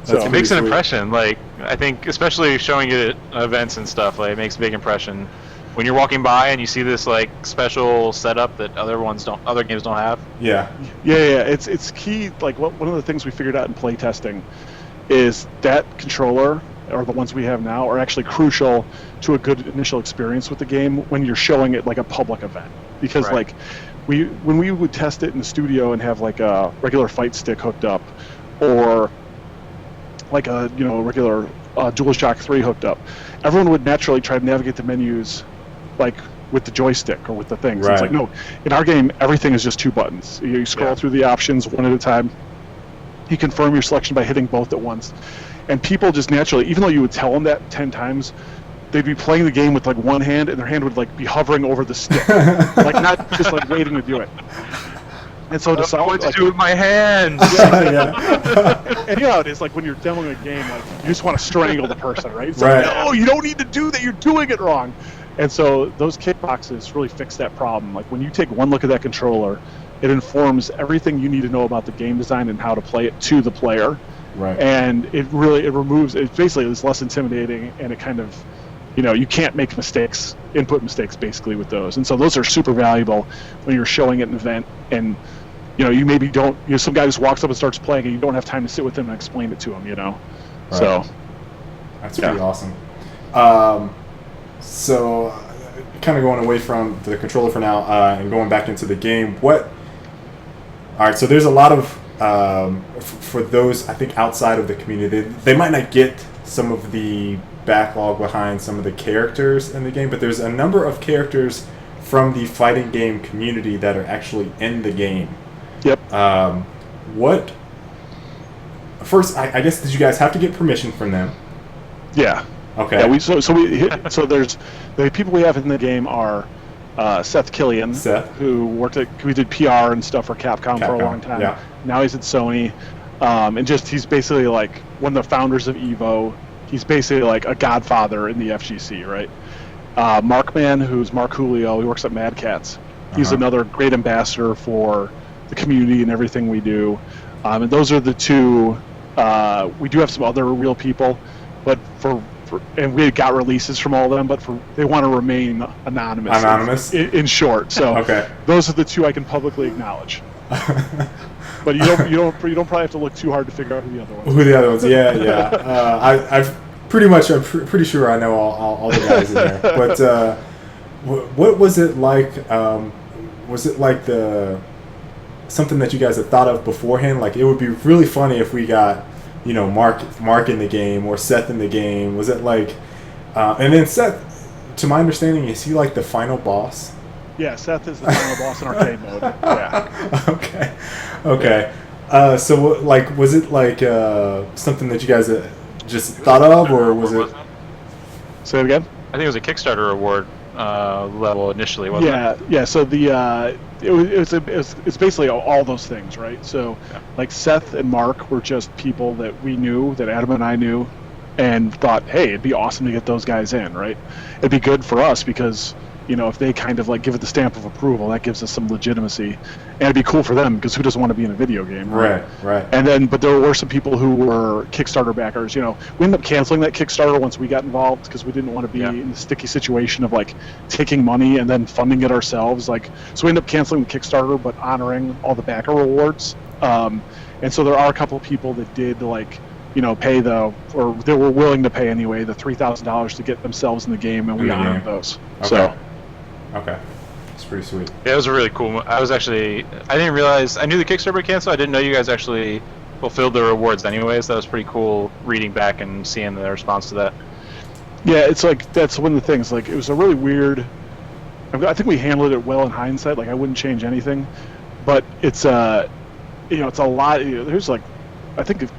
Speaker 3: So
Speaker 1: It makes an
Speaker 2: sweet.
Speaker 1: impression. Like, I think, especially showing it at events and stuff, like, it makes a big impression when you're walking by and you see this like special setup that other games don't have.
Speaker 2: Yeah.
Speaker 3: yeah, it's key. Like, one of the things we figured out in playtesting is that controller, or the ones we have now, are actually crucial to a good initial experience with the game when you're showing it like a public event. Because
Speaker 1: Right.
Speaker 3: like when we would test it in the studio and have like a regular fight stick hooked up, or like a regular DualShock 3 hooked up, everyone would naturally try to navigate the menus like with the joystick or with the things.
Speaker 2: Right.
Speaker 3: It's like, no, in our game everything is just 2 buttons. You scroll through the options one at a time. You confirm your selection by hitting both at once. And people just naturally, even though you would tell them that 10 times, they'd be playing the game with like one hand, and their hand would like be hovering over the stick, like not just like waiting to do it. And so
Speaker 1: I don't know what to do with my hands.
Speaker 3: and you know, it is like when you're demoing a game, like you just want to strangle the person, right? It's
Speaker 2: Right.
Speaker 3: like, no, you don't need to do that. You're doing it wrong. And so those kickboxes really fix that problem. Like when you take one look at that controller, it informs everything you need to know about the game design and how to play it to the player.
Speaker 2: Right.
Speaker 3: And it removes. It basically is less intimidating, and it kind of, you can't make mistakes, input mistakes, basically with those. And so those are super valuable when you're showing at an event, and you maybe don't. Some guy just walks up and starts playing, and you don't have time to sit with him and explain it to him.
Speaker 2: Right.
Speaker 3: So
Speaker 2: That's pretty awesome. So, kind of going away from the controller for now and going back into the game. All right, so there's a lot of for those I think outside of the community, they might not get some of the backlog behind some of the characters in the game, but there's a number of characters from the fighting game community that are actually in the game.
Speaker 3: Yep.
Speaker 2: What? First, I guess, did you guys have to get permission from them?
Speaker 3: Yeah.
Speaker 2: Okay.
Speaker 3: Yeah. So there's the people we have in the game are Seth Killian, who we did PR and stuff for Capcom for a long time.
Speaker 2: Yeah.
Speaker 3: Now he's at Sony, and he's basically like one of the founders of Evo. He's basically like a godfather in the FGC, right? Markman, who's Mark Julio, he works at Mad Cats. He's another great ambassador for the community and everything we do. And those are the two. We do have some other real people, but and we got releases from all of them, but they want to remain anonymous.
Speaker 2: Anonymous?
Speaker 3: In short. So
Speaker 2: okay.
Speaker 3: Those are the two I can publicly acknowledge. But you don't probably have to look too hard to figure out who the other ones are.
Speaker 2: Who the other ones? Yeah. I'm pretty sure I know all the guys in there. But what was it like? Was it like something that you guys had thought of beforehand? Like, it would be really funny if we got Mark in the game or Seth in the game. Was it like, and then Seth, to my understanding, is he like the final boss?
Speaker 3: Yeah, Seth is the final boss in arcade mode. Yeah.
Speaker 2: Okay. So like, was it like something that you guys just thought of, or was it?
Speaker 3: Say it again.
Speaker 1: I think it was a Kickstarter award level initially, wasn't it?
Speaker 3: Yeah. So it's basically all those things, right? So, like Seth and Mark were just people that we knew, that Adam and I knew, and thought, hey, it'd be awesome to get those guys in, right? It'd be good for us because if they kind of like give it the stamp of approval, that gives us some legitimacy, and it'd be cool for them because who doesn't want to be in a video game,
Speaker 2: Right.
Speaker 3: And then, but there were some people who were Kickstarter backers. We ended up canceling that Kickstarter once we got involved because we didn't want to be in the sticky situation of like taking money and then funding it ourselves. So we ended up canceling the Kickstarter, but honoring all the backer rewards. And so there are a couple of people that did pay or they were willing to pay anyway, the $3,000 to get themselves in the game, and we honored those.
Speaker 2: Okay. Okay. It's pretty sweet.
Speaker 1: Yeah, it was a really cool. I didn't realize. I knew the Kickstarter would cancel. I didn't know you guys actually fulfilled the rewards anyways. That was pretty cool reading back and seeing the response to that.
Speaker 3: Yeah, it's like that's one of the things. Like, it was a really weird. I think we handled it well in hindsight. Like, I wouldn't change anything, but it's it's a lot. There's I think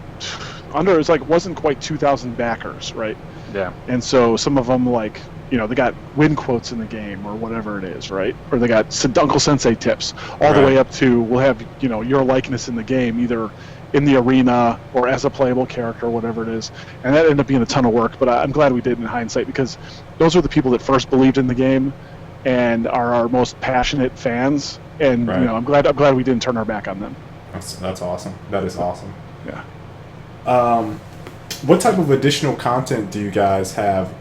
Speaker 3: wasn't quite 2,000 backers, right?
Speaker 1: Yeah.
Speaker 3: And so some of them they got win quotes in the game or whatever it is, right? Or they got Uncle Sensei tips, all the way up to we'll have your likeness in the game, either in the arena or as a playable character, or whatever it is. And that ended up being a ton of work, but I'm glad we did in hindsight because those were the people that first believed in the game and are our most passionate fans. And I'm glad we didn't turn our back on them.
Speaker 2: That's awesome. That is awesome.
Speaker 3: Yeah.
Speaker 2: What type of additional content do you guys have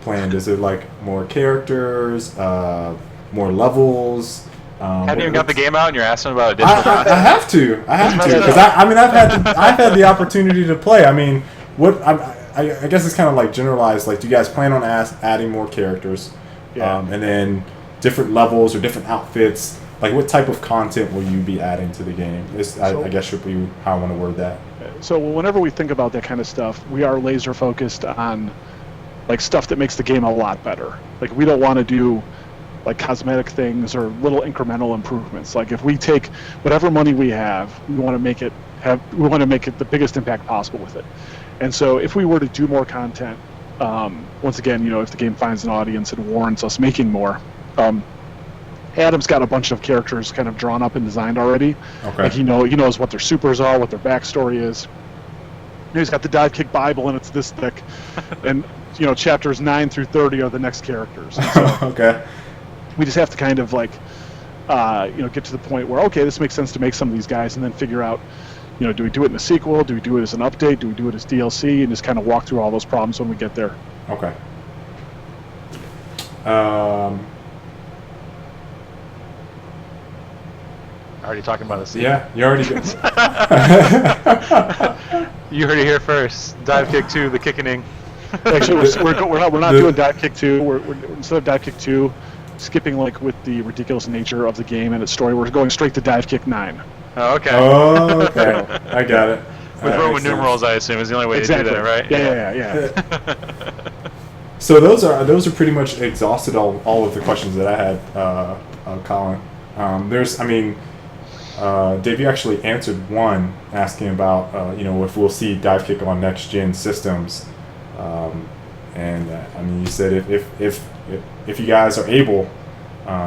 Speaker 2: planned? Is it like more characters, more levels?
Speaker 1: Haven't even got the game out, and you're asking about additional content?
Speaker 2: I have to because I've had the opportunity to play. I mean, I guess it's kind of like generalized. Like, do you guys plan on adding more characters, and then different levels or different outfits? Like, what type of content will you be adding to the game? I guess should be how I want to word that.
Speaker 3: So whenever we think about that kind of stuff, we are laser focused on stuff that makes the game a lot better. Like, we don't want to do cosmetic things or little incremental improvements. Like, if we take whatever money we have, we want to make it the biggest impact possible with it. And so if we were to do more content, once again, if the game finds an audience and warrants us making more, Adam's got a bunch of characters kind of drawn up and designed already.
Speaker 2: Okay.
Speaker 3: Like, he knows what their supers are, what their backstory is. He's got the Divekick Bible, and it's this thick. And chapters 9 through 30 are the next characters. So
Speaker 2: Okay.
Speaker 3: we just have to kind of get to the point where, okay, this makes sense to make some of these guys, and then figure out, do we do it in a sequel? Do we do it as an update? Do we do it as DLC? And just kind of walk through all those problems when we get there.
Speaker 2: Okay.
Speaker 1: Already talking about a sequel.
Speaker 2: Yeah, you already did.
Speaker 1: You heard it here first. Divekick 2, the kickening.
Speaker 3: Actually, we're not doing Divekick 2. We're instead of Divekick 2, skipping with the ridiculous nature of the game and its story. We're going straight to Divekick 9.
Speaker 1: Oh, okay.
Speaker 2: Oh, okay. I got it.
Speaker 1: With Roman numerals, I assume, is the only way to do that, right?
Speaker 3: Yeah.
Speaker 2: So those are pretty much exhausted all of the questions that I had, Colin. Dave, you actually answered one asking about if we'll see Divekick on next gen systems, you said if you guys are able,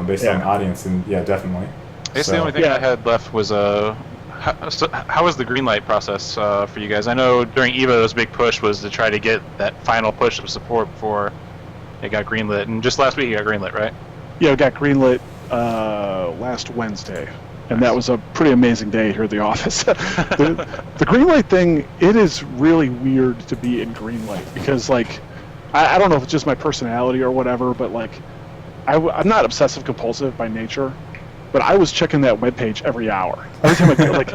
Speaker 2: based on audience, and definitely.
Speaker 1: I guess the only thing I had left was how was the greenlight process for you guys? I know during EVO, this big push was to try to get that final push of support before it got greenlit, and just last week it got greenlit, right?
Speaker 3: Yeah, it got greenlit last Wednesday. And that was a pretty amazing day here at the office. The greenlight thing, it is really weird to be in greenlight because, I don't know if it's just my personality or whatever, but I'm not obsessive compulsive by nature, but I was checking that webpage every hour. Every time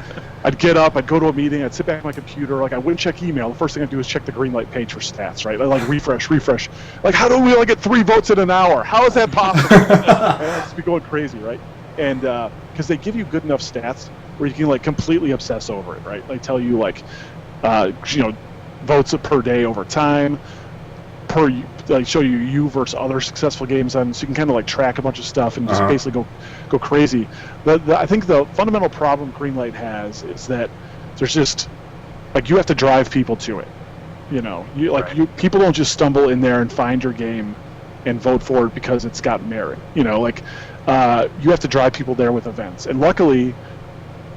Speaker 3: I'd get up, I'd go to a meeting, I'd sit back at my computer, I wouldn't check email. The first thing I'd do is check the greenlight page for stats, right? Refresh. How do we only get 3 votes in an hour? How is that possible? I'd just be going crazy, right? And because they give you good enough stats where you can completely obsess over it, right? They tell you votes per day over time, show you versus other successful games on, so you can kind of track a bunch of stuff and just basically go crazy. I think the fundamental problem Greenlight has is that there's just you have to drive people to it. People don't just stumble in there and find your game and vote for it because it's got merit. You have to drive people there with events. And luckily,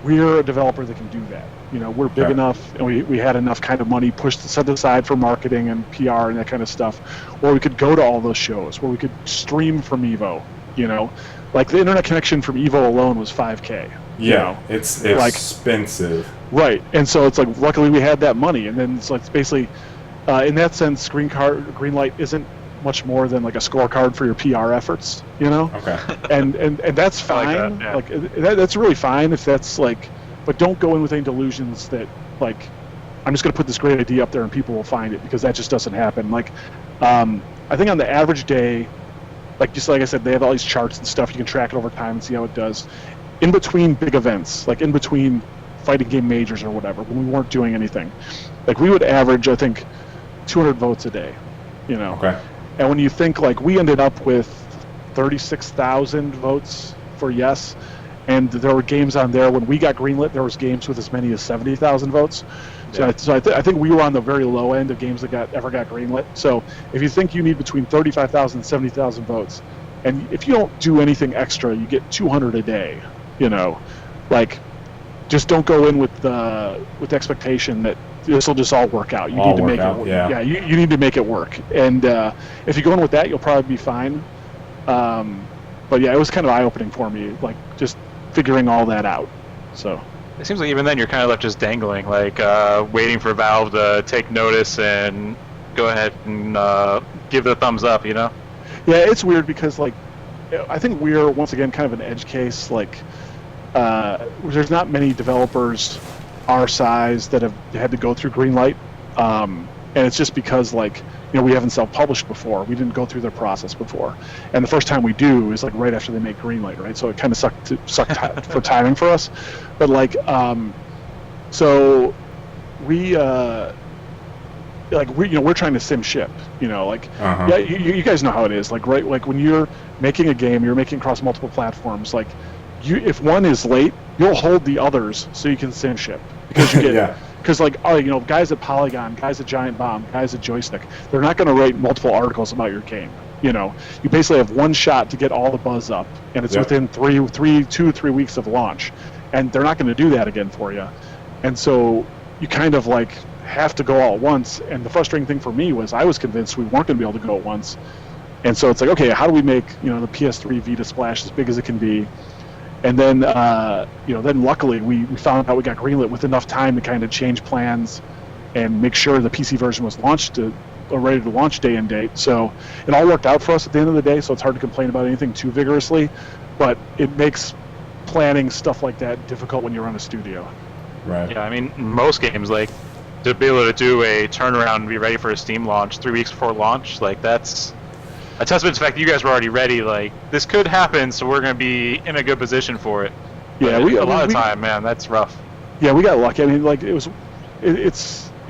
Speaker 3: we're a developer that can do that. You know, we're big enough, and we had enough kind of money set aside for marketing and PR and that kind of stuff, where we could go to all those shows, where we could stream from Evo. You know, like the internet connection from Evo alone was $5K.
Speaker 2: Yeah, it's like, expensive.
Speaker 3: Right, and so it's like, luckily we had that money, and then it's like basically, in that sense, Greenlight isn't much more than like a scorecard for your PR efforts, you know.
Speaker 2: Okay.
Speaker 3: And that's fine. Like that's really fine if that's like, but don't go in with any delusions that like, I'm just going to put this great idea up there and people will find it, because that just doesn't happen. Like, I think on the average day, like I said, they have all these charts and stuff. You can track it over time and see how it does. In between big events, like in between fighting game majors or whatever, when we weren't doing anything, like we would average, I think, 200 votes a day, you know.
Speaker 2: Okay.
Speaker 3: And when you think, like, we ended up with 36,000 votes for yes, and there were games on there, when we got greenlit, there was games with as many as 70,000 votes. So, I think we were on the very low end of games that ever got greenlit. So if you think you need between 35,000 and 70,000 votes, and if you don't do anything extra, you get 200 a day, you know, like, just don't go in with the expectation that this will just all work out. You need to make it work. Yeah, you need to make it work. And if you go in with that, you'll probably be fine. But yeah, it was kind of eye-opening for me, like just figuring all that out. So
Speaker 1: it seems like even then you're kind of left just dangling, like waiting for Valve to take notice and go ahead and give it a thumbs up, you know?
Speaker 3: Yeah, it's weird because like I think we're once again kind of an edge case. Like there's not many developers our size that have had to go through Greenlight, and it's just because, like, you know, we haven't self-published before. We didn't go through their process before, and the first time we do is like right after they make Greenlight, right? So it kind of sucked for timing for us. But like, so we we're trying to sim ship, you know, like yeah, you guys know how it is, like, right? Like when you're making a game, you're making across multiple platforms, like. If one is late, you'll hold the others so you can sim ship, because you get because like, oh, you know, guys at Polygon, guys at Giant Bomb, guys at Joystick, they're not going to write multiple articles about your game. You know, you basically have one shot to get all the buzz up, and it's within 2 to 3 weeks of launch, and they're not going to do that again for you. And so you kind of like have to go all at once. And the frustrating thing for me was I was convinced we weren't going to be able to go at once, and so it's like, okay, how do we make, you know, the PS3 Vita splash as big as it can be? And then, then luckily we found out we got greenlit with enough time to kind of change plans and make sure the PC version was ready to launch day and date. So it all worked out for us at the end of the day, so it's hard to complain about anything too vigorously, but it makes planning stuff like that difficult when you're on a studio.
Speaker 2: Right.
Speaker 1: Yeah, I mean, most games, like, to be able to do a turnaround and be ready for a Steam launch 3 weeks before launch, like, that's a testament to the fact that you guys were already ready. Like, this could happen, so we're going to be in a good position for it.
Speaker 3: Yeah,
Speaker 1: a lot of time, man, that's rough.
Speaker 3: Yeah, we got lucky. I mean, like, it's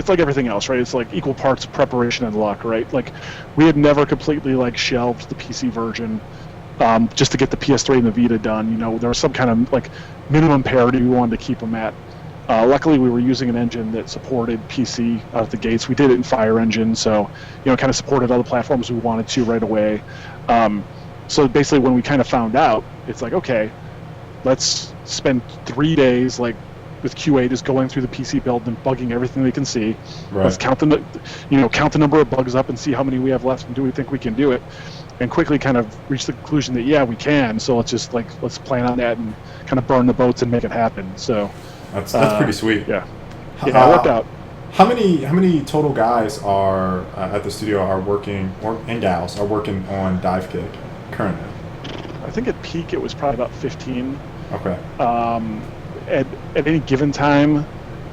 Speaker 3: like everything else, right? It's like equal parts preparation and luck, right? Like, we had never completely like shelved the PC version just to get the PS3 and the Vita done. You know, there was some kind of like minimum parity we wanted to keep them at. Luckily, we were using an engine that supported PC out of the gates. We did it in Fire Engine, so, you know, kind of supported other platforms we wanted to right away. So basically, when we kind of found out, it's like, okay, let's spend 3 days like with QA just going through the PC build and bugging everything they can see. Right. Let's count the number of bugs up and see how many we have left, and do we think we can do it? And quickly kind of reach the conclusion that yeah, we can. So let's plan on that and kind of burn the boats and make it happen. So.
Speaker 2: That's pretty sweet.
Speaker 3: Yeah, it worked out.
Speaker 2: How many total guys are at the studio are working, and gals are working on Divekick currently?
Speaker 3: I think at peak it was probably about 15.
Speaker 2: Okay.
Speaker 3: At any given time,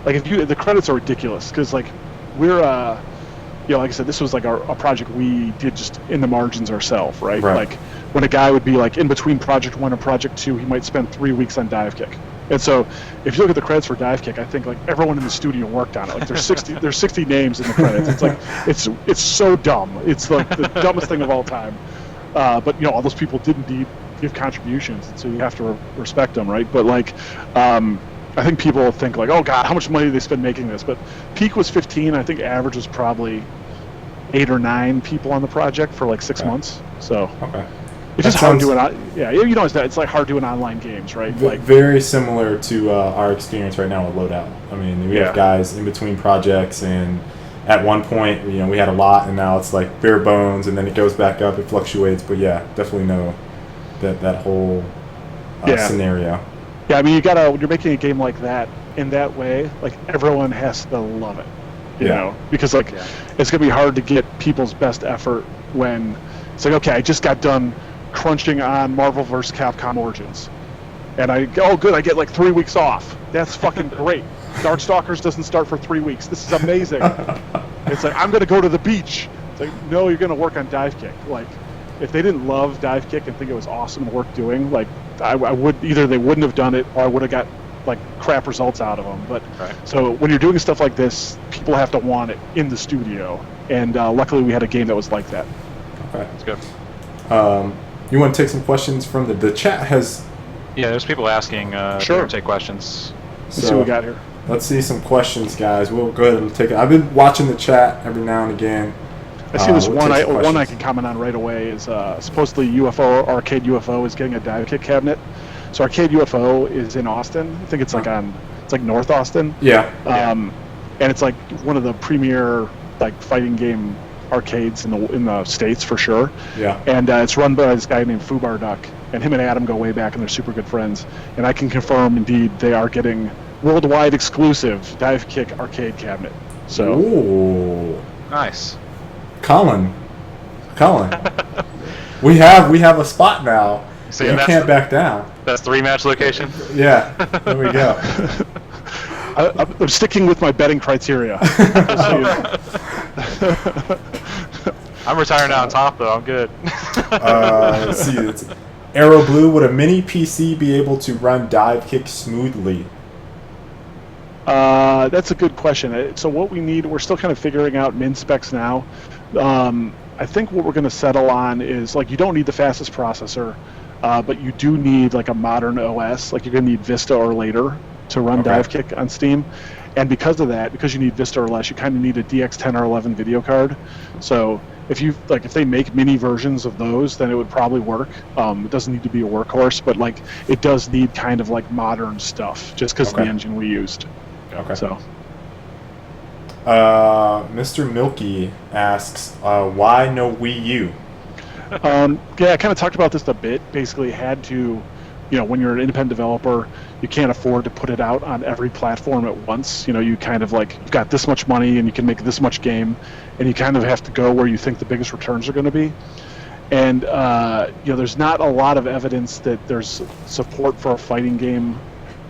Speaker 3: like the credits are ridiculous because like we're like I said, this was like a project we did just in the margins ourselves, right? Like when a guy would be like in between project 1 and project 2, he might spend 3 weeks on Divekick. And so, if you look at the credits for Divekick, I think like everyone in the studio worked on it. Like there's 60 names in the credits. It's like it's so dumb. It's like the dumbest thing of all time. But you know, all those people did indeed give contributions, and so you have to respect them, right? But like, I think people think like, oh God, how much money did they spend making this? But peak was 15. I think average was probably 8 or 9 people on the project for like 6 months. So.
Speaker 2: Okay.
Speaker 3: It's just hard doing. Yeah, you know, it's like hard doing online games, right? Like
Speaker 2: very similar to our experience right now with Loadout. I mean, we have guys in between projects, and at one point, you know, we had a lot, and now it's like bare bones, and then it goes back up, it fluctuates. But yeah, definitely know that whole scenario.
Speaker 3: Yeah, I mean, when you're making a game like that in that way, like everyone has to love it, you know, because like it's gonna be hard to get people's best effort when it's like, okay, I just got done crunching on Marvel vs. Capcom Origins, and I get like 3 weeks off. That's fucking great. Darkstalkers doesn't start for 3 weeks. This is amazing. It's like, I'm gonna go to the beach. It's like, no, you're gonna work on Divekick. Like, if they didn't love Divekick and think it was awesome and worth doing, like I would either they wouldn't have done it or I would have got like crap results out of them. But so when you're doing stuff like this, people have to want it in the studio, and luckily we had a game that was like that.
Speaker 2: Okay,
Speaker 1: that's good.
Speaker 2: You want to take some questions from the chat?
Speaker 1: There's people asking.
Speaker 3: Sure.
Speaker 1: Take questions.
Speaker 3: Let's see what we got here.
Speaker 2: Let's see some questions, guys. We'll go ahead and take it. I've been watching the chat every now and again.
Speaker 3: I see this one I can comment on right away is supposedly Arcade UFO is getting a Divekick cabinet. So Arcade UFO is in Austin. I think it's like North Austin.
Speaker 2: Yeah.
Speaker 3: And it's like one of the premier like fighting game arcades in the States for sure.
Speaker 2: Yeah.
Speaker 3: And it's run by this guy named Fubar Duck, and him and Adam go way back, and they're super good friends. And I can confirm, indeed, they are getting worldwide exclusive Divekick arcade cabinet. So.
Speaker 2: Ooh.
Speaker 1: Nice.
Speaker 2: Colin, we have a spot now. So you can't back down.
Speaker 1: That's the rematch location.
Speaker 2: Yeah, there we go.
Speaker 3: I'm sticking with my betting criteria.
Speaker 1: I'm retiring out on top, though. I'm good.
Speaker 2: Let's see. It's Arrow Blue. Would a mini PC be able to run Divekick smoothly?
Speaker 3: That's a good question. So what we need, we're still kind of figuring out min specs now. I think what we're going to settle on is, like, you don't need the fastest processor, but you do need like a modern OS. Like, you're going to need Vista or later to run Divekick on Steam. And because of that, because you need Vista or less, you kind of need a DX10 or 11 video card. So if they make mini versions of those, then it would probably work. It doesn't need to be a workhorse, but like it does need kind of like modern stuff just because of the engine we used.
Speaker 2: Okay.
Speaker 3: So.
Speaker 2: Mr. Milky asks, why no Wii U?
Speaker 3: I kind of talked about this a bit. Basically, had to, when you're an independent developer, you can't afford to put it out on every platform at once. You kind of like, you've got this much money and you can make this much game, and you kind of have to go where you think the biggest returns are going to be. And, there's not a lot of evidence that there's support for a fighting game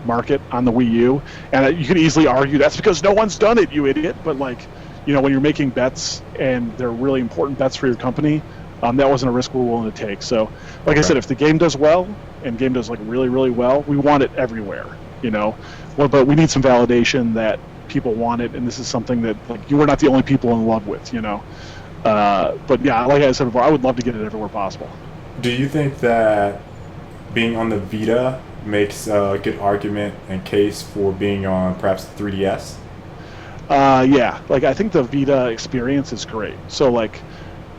Speaker 3: market on the Wii U. And you could easily argue that's because no one's done it, you idiot. But like, when you're making bets and they're really important bets for your company, that wasn't a risk we're willing to take. So, like I said, if the game does well, and game does like really, really well, we want it everywhere, but we need some validation that people want it, and this is something that like you were not the only people in love with, But yeah, like I said before, I would love to get it everywhere possible.
Speaker 2: Do you think that being on the Vita makes a good argument and case for being on perhaps the 3DS?
Speaker 3: Yeah, like I think the Vita experience is great. So like,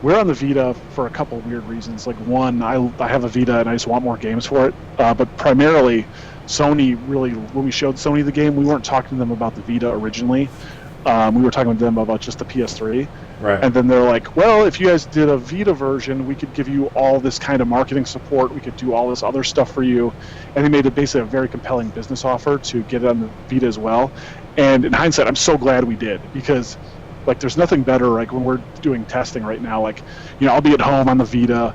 Speaker 3: we're on the Vita for a couple of weird reasons. Like one, I have a Vita and I just want more games for it. But primarily, Sony really, when we showed Sony the game, we weren't talking to them about the Vita originally. We were talking to them about just the PS3.
Speaker 2: Right.
Speaker 3: And then they're like, well, if you guys did a Vita version, we could give you all this kind of marketing support. We could do all this other stuff for you. And they made it basically a very compelling business offer to get it on the Vita as well. And in hindsight, I'm so glad we did, because like there's nothing better, like when we're doing testing right now, like, I'll be at home on the Vita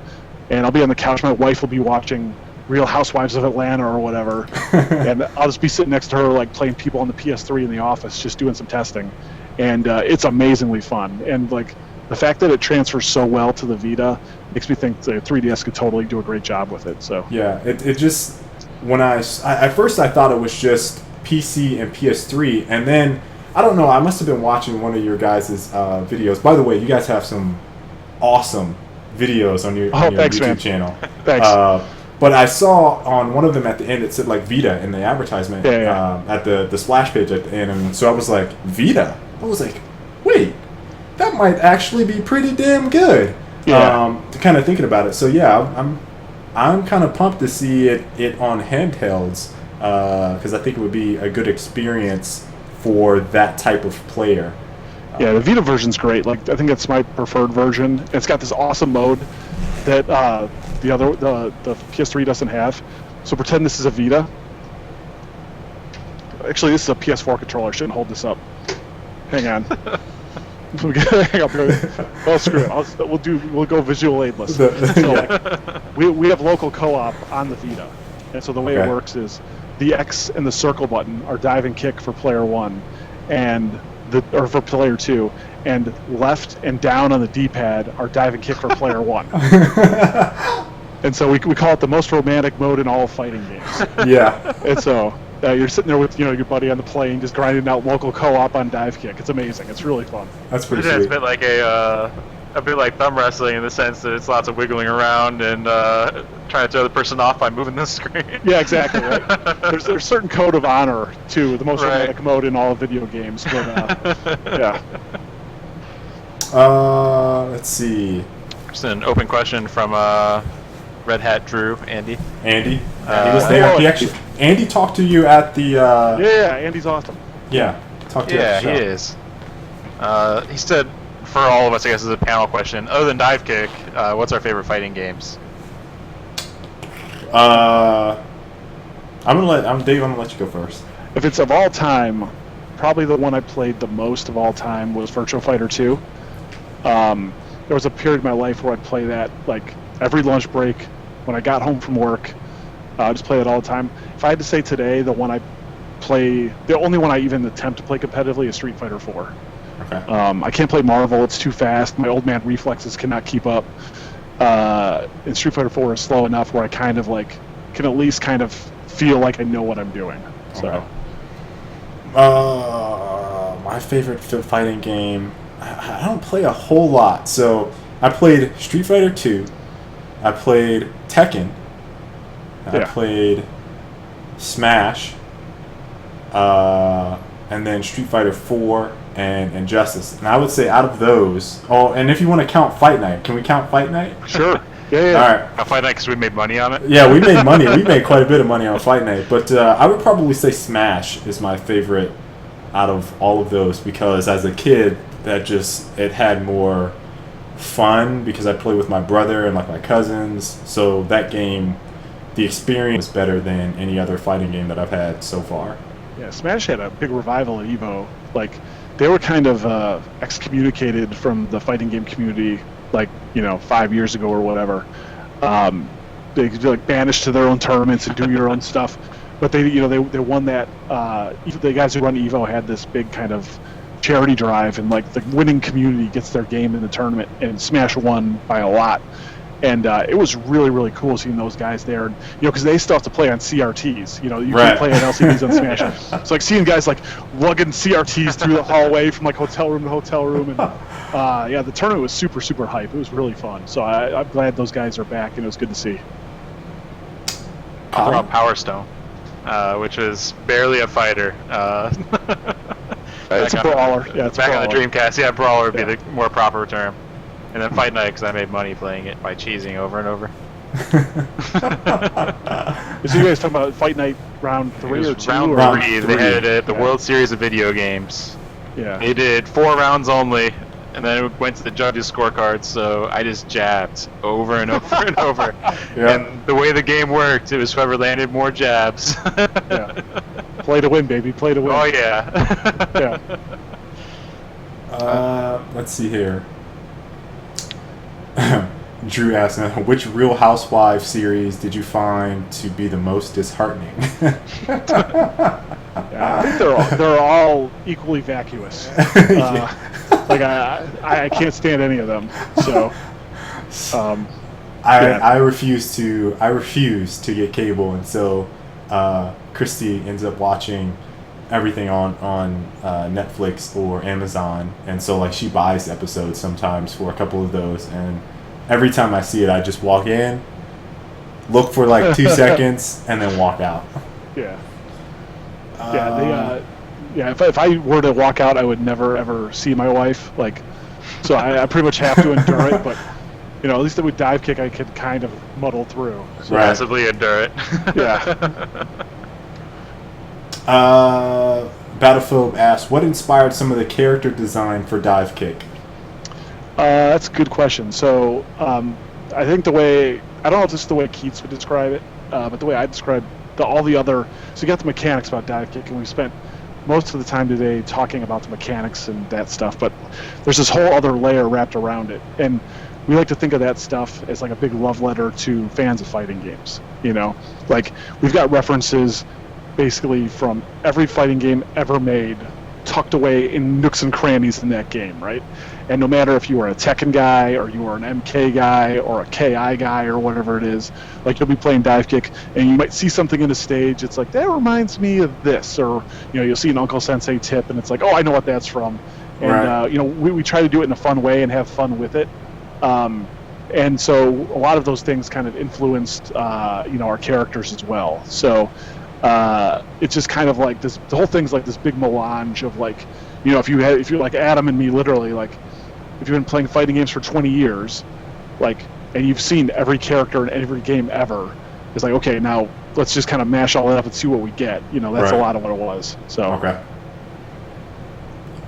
Speaker 3: and I'll be on the couch, my wife will be watching Real Housewives of Atlanta or whatever, and I'll just be sitting next to her like playing people on the PS3 in the office, just doing some testing, and it's amazingly fun. And like the fact that it transfers so well to the Vita makes me think the 3DS could totally do a great job with it. So
Speaker 2: yeah, it just, when at first I thought it was just PC and PS3, and then I don't know, I must have been watching one of your guys' videos. By the way, you guys have some awesome videos on your
Speaker 3: thanks,
Speaker 2: YouTube
Speaker 3: man.
Speaker 2: channel.
Speaker 3: Thanks.
Speaker 2: But I saw on one of them at the end, it said like Vita in the advertisement at the splash page at the end. And so I was like, Vita? I was like, wait, that might actually be pretty damn good.
Speaker 3: Yeah.
Speaker 2: Kind of thinking about it. So yeah, I'm kind of pumped to see it on handhelds because I think it would be a good experience for that type of player.
Speaker 3: Yeah, the Vita version's great. Like, I think it's my preferred version. It's got this awesome mode that the PS3 doesn't have. So pretend this is a Vita. Actually, this is a PS4 controller. I shouldn't hold this up. Hang on. Hang up. Oh, screw it. We'll go visual aidless. So, we have local co-op on the Vita, and so the way it works is the X and the circle button are dive and kick for player 1, or for player 2, and left and down on the D-pad are dive and kick for player 1. And so we call it the most romantic mode in all fighting games.
Speaker 2: Yeah.
Speaker 3: And so you're sitting there with your buddy on the plane, just grinding out local co-op on Divekick. It's amazing. It's really fun.
Speaker 2: That's pretty sweet.
Speaker 1: It's a bit like a bit like thumb wrestling in the sense that it's lots of wiggling around and trying to throw the person off by moving the screen.
Speaker 3: Yeah, exactly. Right. There's a certain code of honor to the most romantic mode in all video games. But, yeah.
Speaker 2: Let's see.
Speaker 1: Just an open question from Red Hat Drew, Andy.
Speaker 2: Andy he was there. Andy talked to you at the.
Speaker 3: Yeah, Andy's awesome.
Speaker 2: Yeah, talked to you at the show.
Speaker 1: He is. He said, for all of us, I guess, as a panel question, other than Divekick, what's our favorite fighting games?
Speaker 2: Dave, I'm gonna let you go first.
Speaker 3: If it's of all time, probably the one I played the most of all time was Virtua Fighter 2. There was a period in my life where I'd play that like every lunch break when I got home from work. I just play it all the time. If I had to say today, the only one I even attempt to play competitively is Street Fighter 4.
Speaker 2: Okay.
Speaker 3: I can't play Marvel; it's too fast. My old man reflexes cannot keep up. And Street Fighter 4 is slow enough where I kind of can at least kind of feel like I know what I'm doing. So.
Speaker 2: Okay. My favorite fighting game. I don't play a whole lot, so I played Street Fighter 2. I played Tekken. I played Smash. And then Street Fighter 4 and Injustice. And I would say out of those, and if you want to count Fight Night, can we count Fight Night?
Speaker 3: Sure. Yeah.
Speaker 1: All right. Fight Night because we made money on it?
Speaker 2: Yeah, we made money. We made quite a bit of money on Fight Night. But I would probably say Smash is my favorite out of all of those because as a kid, it had more fun because I played with my brother and my cousins. So that game, the experience was better than any other fighting game that I've had so far.
Speaker 3: Yeah, Smash had a big revival at EVO. They were kind of excommunicated from the fighting game community, 5 years ago or whatever. They could be banished to their own tournaments and do your own stuff. But they won that. The guys who run EVO had this big kind of charity drive, and the winning community gets their game in the tournament, and Smash won by a lot. And it was really, really cool seeing those guys there. And, because they still have to play on CRTs. You can play on LCDs on Smash. So seeing guys lugging CRTs through the hallway from hotel room to hotel room, and the tournament was super, super hype. It was really fun. So I'm glad those guys are back, and it was good to see.
Speaker 1: I'll throw out Power Stone, which is barely a fighter.
Speaker 3: It's a brawler. Yeah, it's
Speaker 1: back
Speaker 3: a brawler.
Speaker 1: on the Dreamcast. Yeah, brawler would be the more proper term. And then Fight Night because I made money playing it by cheesing over and over.
Speaker 3: So you guys talking about Fight Night round 3 or 2?
Speaker 1: Round 3. They had it at the World Series of Video Games.
Speaker 3: Yeah.
Speaker 1: They did 4 rounds only, and then it went to the judges' scorecards. So I just jabbed over and over and over. And the way the game worked, it was whoever landed more jabs.
Speaker 3: Yeah. Play to win, baby. Play to win.
Speaker 1: Oh yeah.
Speaker 2: Yeah. Let's see here. Drew asked, which Real Housewives series did you find to be the most disheartening?
Speaker 3: I think they're all equally vacuous. I can't stand any of them. So,
Speaker 2: I refuse to get cable, and so Christy ends up watching everything on Netflix or Amazon, and so she buys episodes sometimes for a couple of those, and every time I see it I just walk in, look for 2 seconds, and then walk out.
Speaker 3: If I were to walk out I would never ever see my wife, so I pretty much have to endure it, but You know, at least with dive kick, I could kind of muddle through. So,
Speaker 2: Right.
Speaker 1: Passively endure it.
Speaker 3: Yeah.
Speaker 2: Battlefield asks, what inspired some of the character design for Divekick?
Speaker 3: That's a good question. So, I think the way, I don't know if this is the way Keats would describe it, but the way I describe all the other, so you got the mechanics about dive kick, and we spent most of the time today talking about the mechanics and that stuff, but there's this whole other layer wrapped around it. And we like to think of that stuff as like a big love letter to fans of fighting games. You know, like we've got references basically from every fighting game ever made tucked away in nooks and crannies in that game, right? And no matter if you are a Tekken guy or you are an MK guy or a KI guy or whatever it is, like you'll be playing Divekick and you might see something in a stage, it's like, that reminds me of this, or you know, you'll see an Uncle Sensei tip and it's like, oh, I know what that's from. And
Speaker 2: Right.
Speaker 3: you know, we try to do it in a fun way and have fun with it. And so a lot of those things kind of influenced you know, our characters as well. So it's just kind of like this, the whole thing's like this big melange of like, you know, if you're like Adam and me, literally, like if you've been playing fighting games for 20 years, like, and you've seen every character in every game ever, it's like, okay, now let's just kind of mash all that up and see what we get. You know, that's
Speaker 2: Right.
Speaker 3: a lot of what it was. So
Speaker 2: Okay.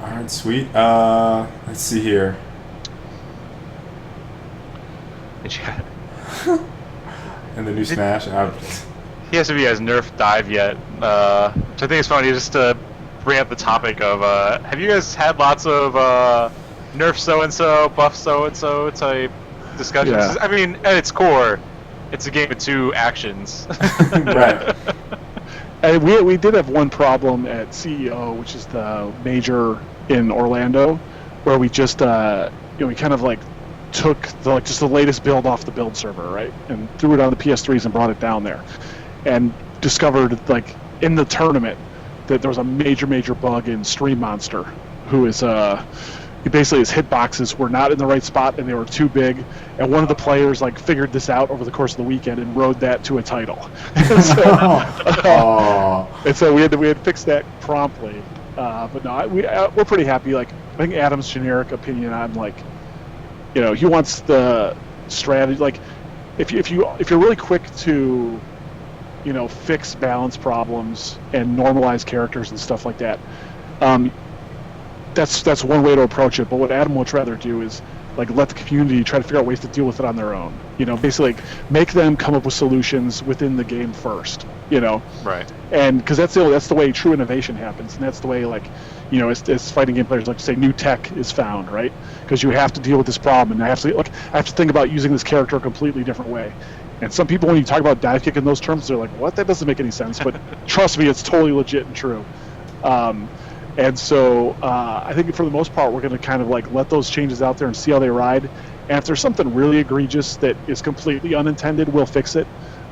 Speaker 2: All right, sweet. Let's see here. In the new Smash,
Speaker 1: He has to be as nerfed dive yet, which I think is funny. Just to bring up the topic of, have you guys had lots of nerf so and so, buff so and so type discussions?
Speaker 3: Yeah.
Speaker 1: I mean, at its core, it's a game of two actions.
Speaker 2: right.
Speaker 3: And we did have one problem at CEO, which is the major in Orlando, where we just you know, we kind of like took just the latest build off the build server, right, and threw it on the PS3s and brought it down there, and discovered like in the tournament that there was a major bug in Stream Monster, who is basically his hitboxes were not in the right spot and they were too big, and one of the players like figured this out over the course of the weekend and rode that to a title. And so,
Speaker 2: Oh.
Speaker 3: and so we had to fix that promptly. But no, we're pretty happy. Like, I think Adam's generic opinion on, like, you know, he wants the strategy. Like, if you're really quick to, you know, fix balance problems and normalize characters and stuff like that, that's one way to approach it. But what Adam would rather do is like let the community try to figure out ways to deal with it on their own. You know, basically like, make them come up with solutions within the game first. You know,
Speaker 1: Right.
Speaker 3: and because that's the way true innovation happens, and that's the way, like, you know, as fighting game players like to say, new tech is found, right? Because you have to deal with this problem, and I have to think about using this character a completely different way. And some people, when you talk about dive kick in those terms, they're like, what? That doesn't make any sense. But trust me, it's totally legit and true. And so I think for the most part, we're going to kind of like let those changes out there and see how they ride. And if there's something really egregious that is completely unintended, we'll fix it.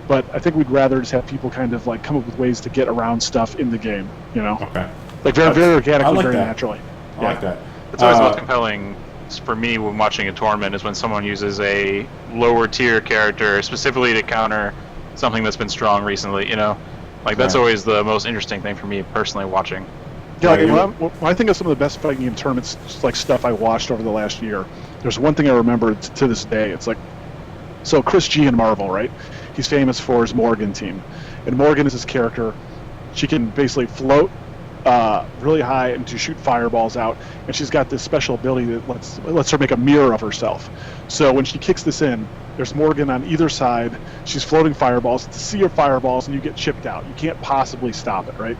Speaker 3: But I think we'd rather just have people kind of like come up with ways to get around stuff in the game, you know?
Speaker 2: Okay.
Speaker 3: Like very organically,
Speaker 2: I like
Speaker 3: very
Speaker 2: that.
Speaker 3: naturally.
Speaker 2: I like that.
Speaker 1: It's always most compelling for me when watching a tournament is when someone uses a lower tier character specifically to counter something that's been strong recently, you know? Like, that's
Speaker 2: Right.
Speaker 1: always the most interesting thing for me personally watching.
Speaker 3: Yeah, like,
Speaker 2: Yeah,
Speaker 3: when I think of some of the best fighting game tournaments, just like stuff I watched over the last year, there's one thing I remember to this day. It's like, so Chris G in Marvel, right? He's famous for his Morgan team. And Morgan is his character. She can basically float really high and to shoot fireballs out. And she's got this special ability that lets her make a mirror of herself. So when she kicks this in, there's Morgan on either side. She's floating fireballs. It's a sea of fireballs, and you get chipped out. You can't possibly stop it, right?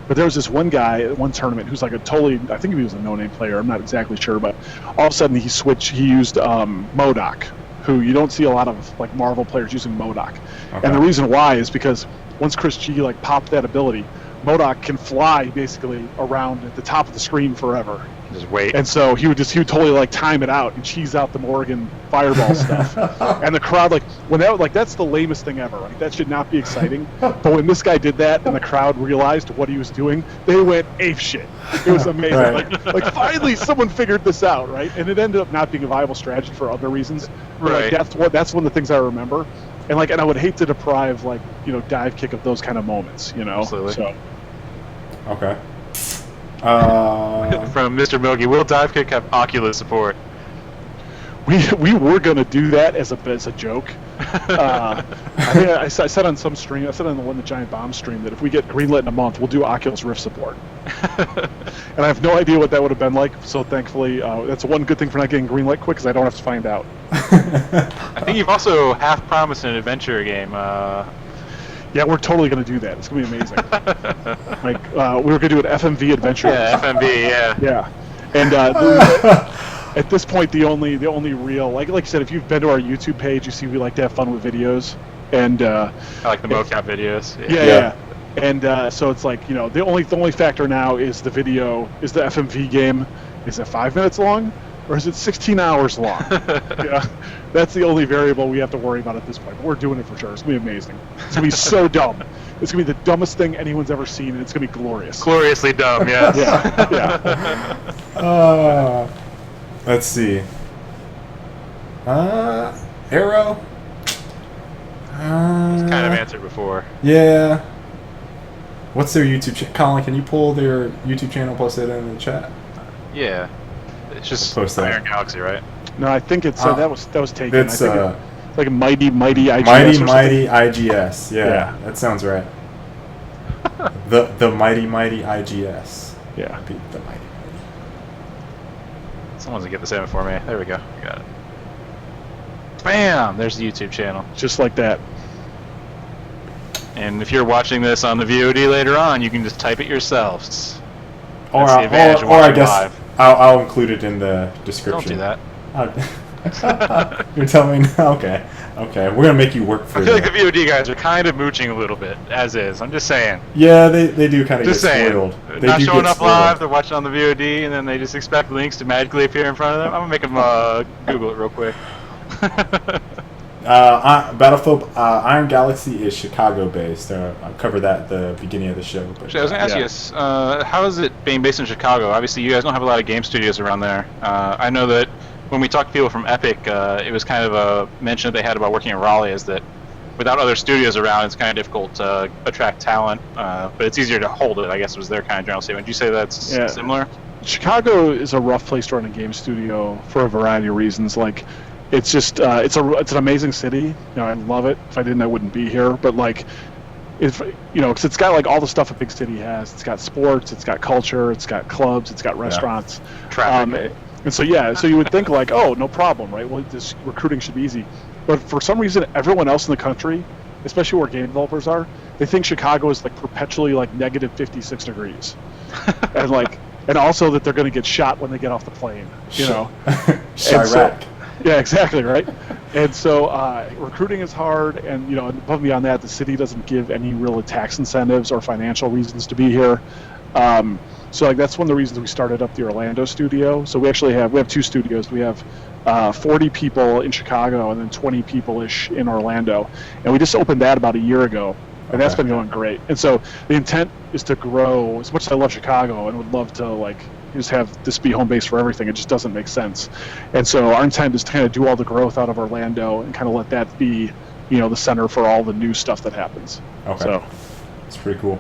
Speaker 3: But there was this one guy at one tournament who's like a totally, I think he was a no-name player, I'm not exactly sure, but all of a sudden he used MODOK, who you don't see a lot of like Marvel players using MODOK.
Speaker 2: Okay.
Speaker 3: And the reason why is because once Chris G like popped that ability, MODOK can fly basically around at the top of the screen forever.
Speaker 1: Just wait.
Speaker 3: And so he would totally like time it out and cheese out the Morgan fireball stuff. And the crowd, like, when that, like, that's the lamest thing ever. Like, that should not be exciting. But when this guy did that and the crowd realized what he was doing, they went ape shit. It was amazing.
Speaker 2: Right.
Speaker 3: Like finally someone figured this out, right? And it ended up not being a viable strategy for other reasons. But, like,
Speaker 1: Right.
Speaker 3: that's one of the things I remember. And like, and I would hate to deprive, like, you know, dive kick of those kind of moments, you know.
Speaker 1: Absolutely.
Speaker 3: So
Speaker 2: Okay.
Speaker 1: From Mr. Milky, will Divekick have Oculus support?
Speaker 3: we were gonna do that as a joke. I said on some stream, I said on the one the Giant Bomb stream that if we get greenlit in a month, we'll do Oculus Rift support. And I have no idea what that would have been like. So thankfully, that's one good thing for not getting greenlit quick, because I don't have to find out.
Speaker 1: I think you've also half promised an adventure game.
Speaker 3: Yeah, we're totally going to do that. It's going to be amazing. We were going to do an FMV adventure.
Speaker 1: Yeah, FMV, yeah.
Speaker 3: Yeah. And at this point, the only real, like you said, if you've been to our YouTube page, you see we like to have fun with videos. And
Speaker 1: I like the mocap videos.
Speaker 3: Yeah. And so it's like, the only factor now is the video, is the FMV game. Is it 5 minutes long? Or is it 16 hours long? Yeah, that's the only variable we have to worry about at this point. But we're doing it for sure. It's going to be amazing. It's going to be so dumb. It's going to be the dumbest thing anyone's ever seen, and it's going to be glorious.
Speaker 1: Gloriously dumb, yes.
Speaker 3: Yeah.
Speaker 2: Let's see. Arrow?
Speaker 1: It's kind of answered before.
Speaker 2: Yeah. What's their YouTube channel? Colin, can you pull their YouTube channel, post it in the chat?
Speaker 1: Yeah. It's just
Speaker 2: Post that.
Speaker 1: Iron Galaxy, right?
Speaker 3: No, I think it's that was taken.
Speaker 2: It's
Speaker 3: I think it's like a mighty IGS.
Speaker 2: Mighty IGS. Yeah, that sounds right. the mighty IGS.
Speaker 3: Yeah.
Speaker 2: The mighty.
Speaker 1: Someone's gonna get this in for me. There we go. Got it. Bam! There's the YouTube channel.
Speaker 3: Just like that.
Speaker 1: And if you're watching this on the VOD later on, you can just type it yourselves.
Speaker 2: Or
Speaker 1: That's the advantage of
Speaker 2: I
Speaker 1: watching
Speaker 2: guess
Speaker 1: live.
Speaker 2: I'll include it in the description.
Speaker 1: Don't do that.
Speaker 2: You're telling me? Okay. We're gonna make you work for
Speaker 1: I
Speaker 2: it.
Speaker 1: feel like the VOD guys are kind of mooching a little bit, as is. I'm just saying.
Speaker 2: Yeah, they do kind of get
Speaker 1: Just saying.
Speaker 2: spoiled. They
Speaker 1: Not
Speaker 2: do
Speaker 1: showing
Speaker 2: get
Speaker 1: up
Speaker 2: spoiled.
Speaker 1: live, they're watching on the VOD, and then they just expect links to magically appear in front of them. I'm gonna make them Google it real quick.
Speaker 2: Battlephobe Iron Galaxy is Chicago based. I'll cover that at the beginning of the show. But,
Speaker 1: Actually, I was going to ask you, how is it being based in Chicago? Obviously, you guys don't have a lot of game studios around there. I know that when we talked to people from Epic, it was kind of a mention that they had about working in Raleigh is that without other studios around, it's kind of difficult to attract talent, but it's easier to hold it, I guess was their kind of general statement. Would you say that's similar? Chicago
Speaker 3: is a rough place to run a game studio for a variety of reasons. Like, it's just it's an amazing city. I love it. If I didn't, I wouldn't be here. But like, because it's got like all the stuff a big city has. It's got sports. It's got culture. It's got clubs. It's got restaurants.
Speaker 1: Traffic.
Speaker 3: And so so you would think like, oh, no problem, right? Well, this recruiting should be easy. But for some reason, everyone else in the country, especially where game developers are, they think Chicago is like perpetually like negative 56 degrees, and also that they're going to get shot when they get off the plane.
Speaker 2: Chirac.
Speaker 3: Yeah, exactly, right? And so recruiting is hard, and above and beyond that, the city doesn't give any real tax incentives or financial reasons to be here. So that's one of the reasons we started up the Orlando studio. So we have two studios. We have 40 people in Chicago and then 20 people-ish in Orlando. And we just opened that about a year ago, and that's been going great. And so the intent is to grow. As much as I love Chicago and would love to just have this be home base for everything, it just doesn't make sense. And so our intent is to kind of do all the growth out of Orlando and kind of let that be, the center for all the new stuff that happens.
Speaker 2: Okay.
Speaker 3: So
Speaker 2: it's pretty cool.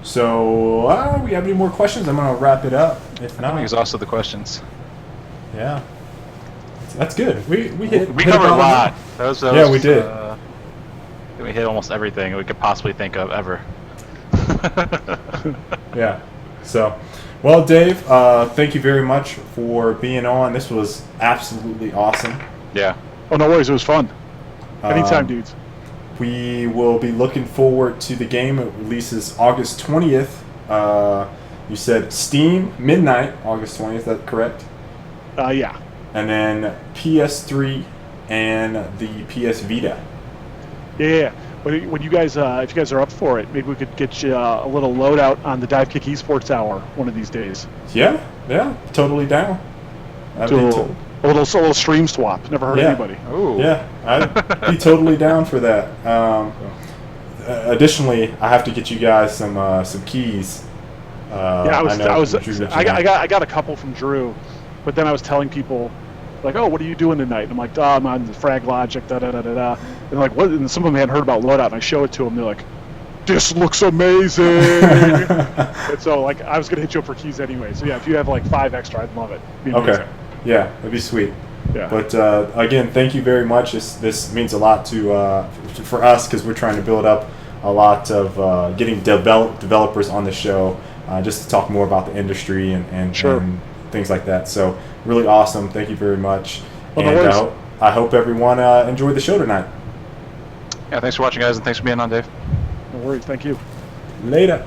Speaker 2: So we have any more questions? I'm gonna wrap it up. If not,
Speaker 1: I think it's also the questions.
Speaker 2: Yeah, that's good. We
Speaker 1: covered a lot.
Speaker 2: Yeah, we did.
Speaker 1: We hit almost everything we could possibly think of ever.
Speaker 2: Yeah. So, well, Dave, thank you very much for being on. This was absolutely awesome.
Speaker 1: Yeah.
Speaker 3: Oh, no worries. It was fun. Anytime, dudes.
Speaker 2: We will be looking forward to the game. It releases August 20th. You said Steam, midnight, August 20th. Is that correct?
Speaker 3: Yeah.
Speaker 2: And then PS3 and the PS Vita.
Speaker 3: Yeah. When you guys, if you guys are up for it, maybe we could get you a little loadout on the Divekick Esports Hour one of these days.
Speaker 2: Yeah, totally down.
Speaker 3: A little stream swap. Never hurt anybody.
Speaker 1: Ooh.
Speaker 2: Yeah, I'd be totally down for that. Additionally, I have to get you guys some keys.
Speaker 3: I got a couple from Drew, but then I was telling people, like, oh, what are you doing tonight? And I'm like, I'm on the Frag Logic, da-da-da-da-da. And like, what? And some of them hadn't heard about loadout, and I show it to them. They're like, this looks amazing. And so, like, I was going to hit you up for keys anyway. So, yeah, if you have, like, 5 extra, I'd love it.
Speaker 2: Okay. Yeah, that'd be sweet.
Speaker 3: Yeah.
Speaker 2: But again, thank you very much. This means a lot for us because we're trying to build up a lot of getting developers on the show just to talk more about the industry and things like that. So really awesome. Thank you very much.
Speaker 3: Well,
Speaker 2: and
Speaker 3: no
Speaker 2: I hope everyone enjoyed the show tonight.
Speaker 1: Yeah, thanks for watching, guys, and thanks for being on, Dave.
Speaker 3: No worries. Thank you.
Speaker 2: Later.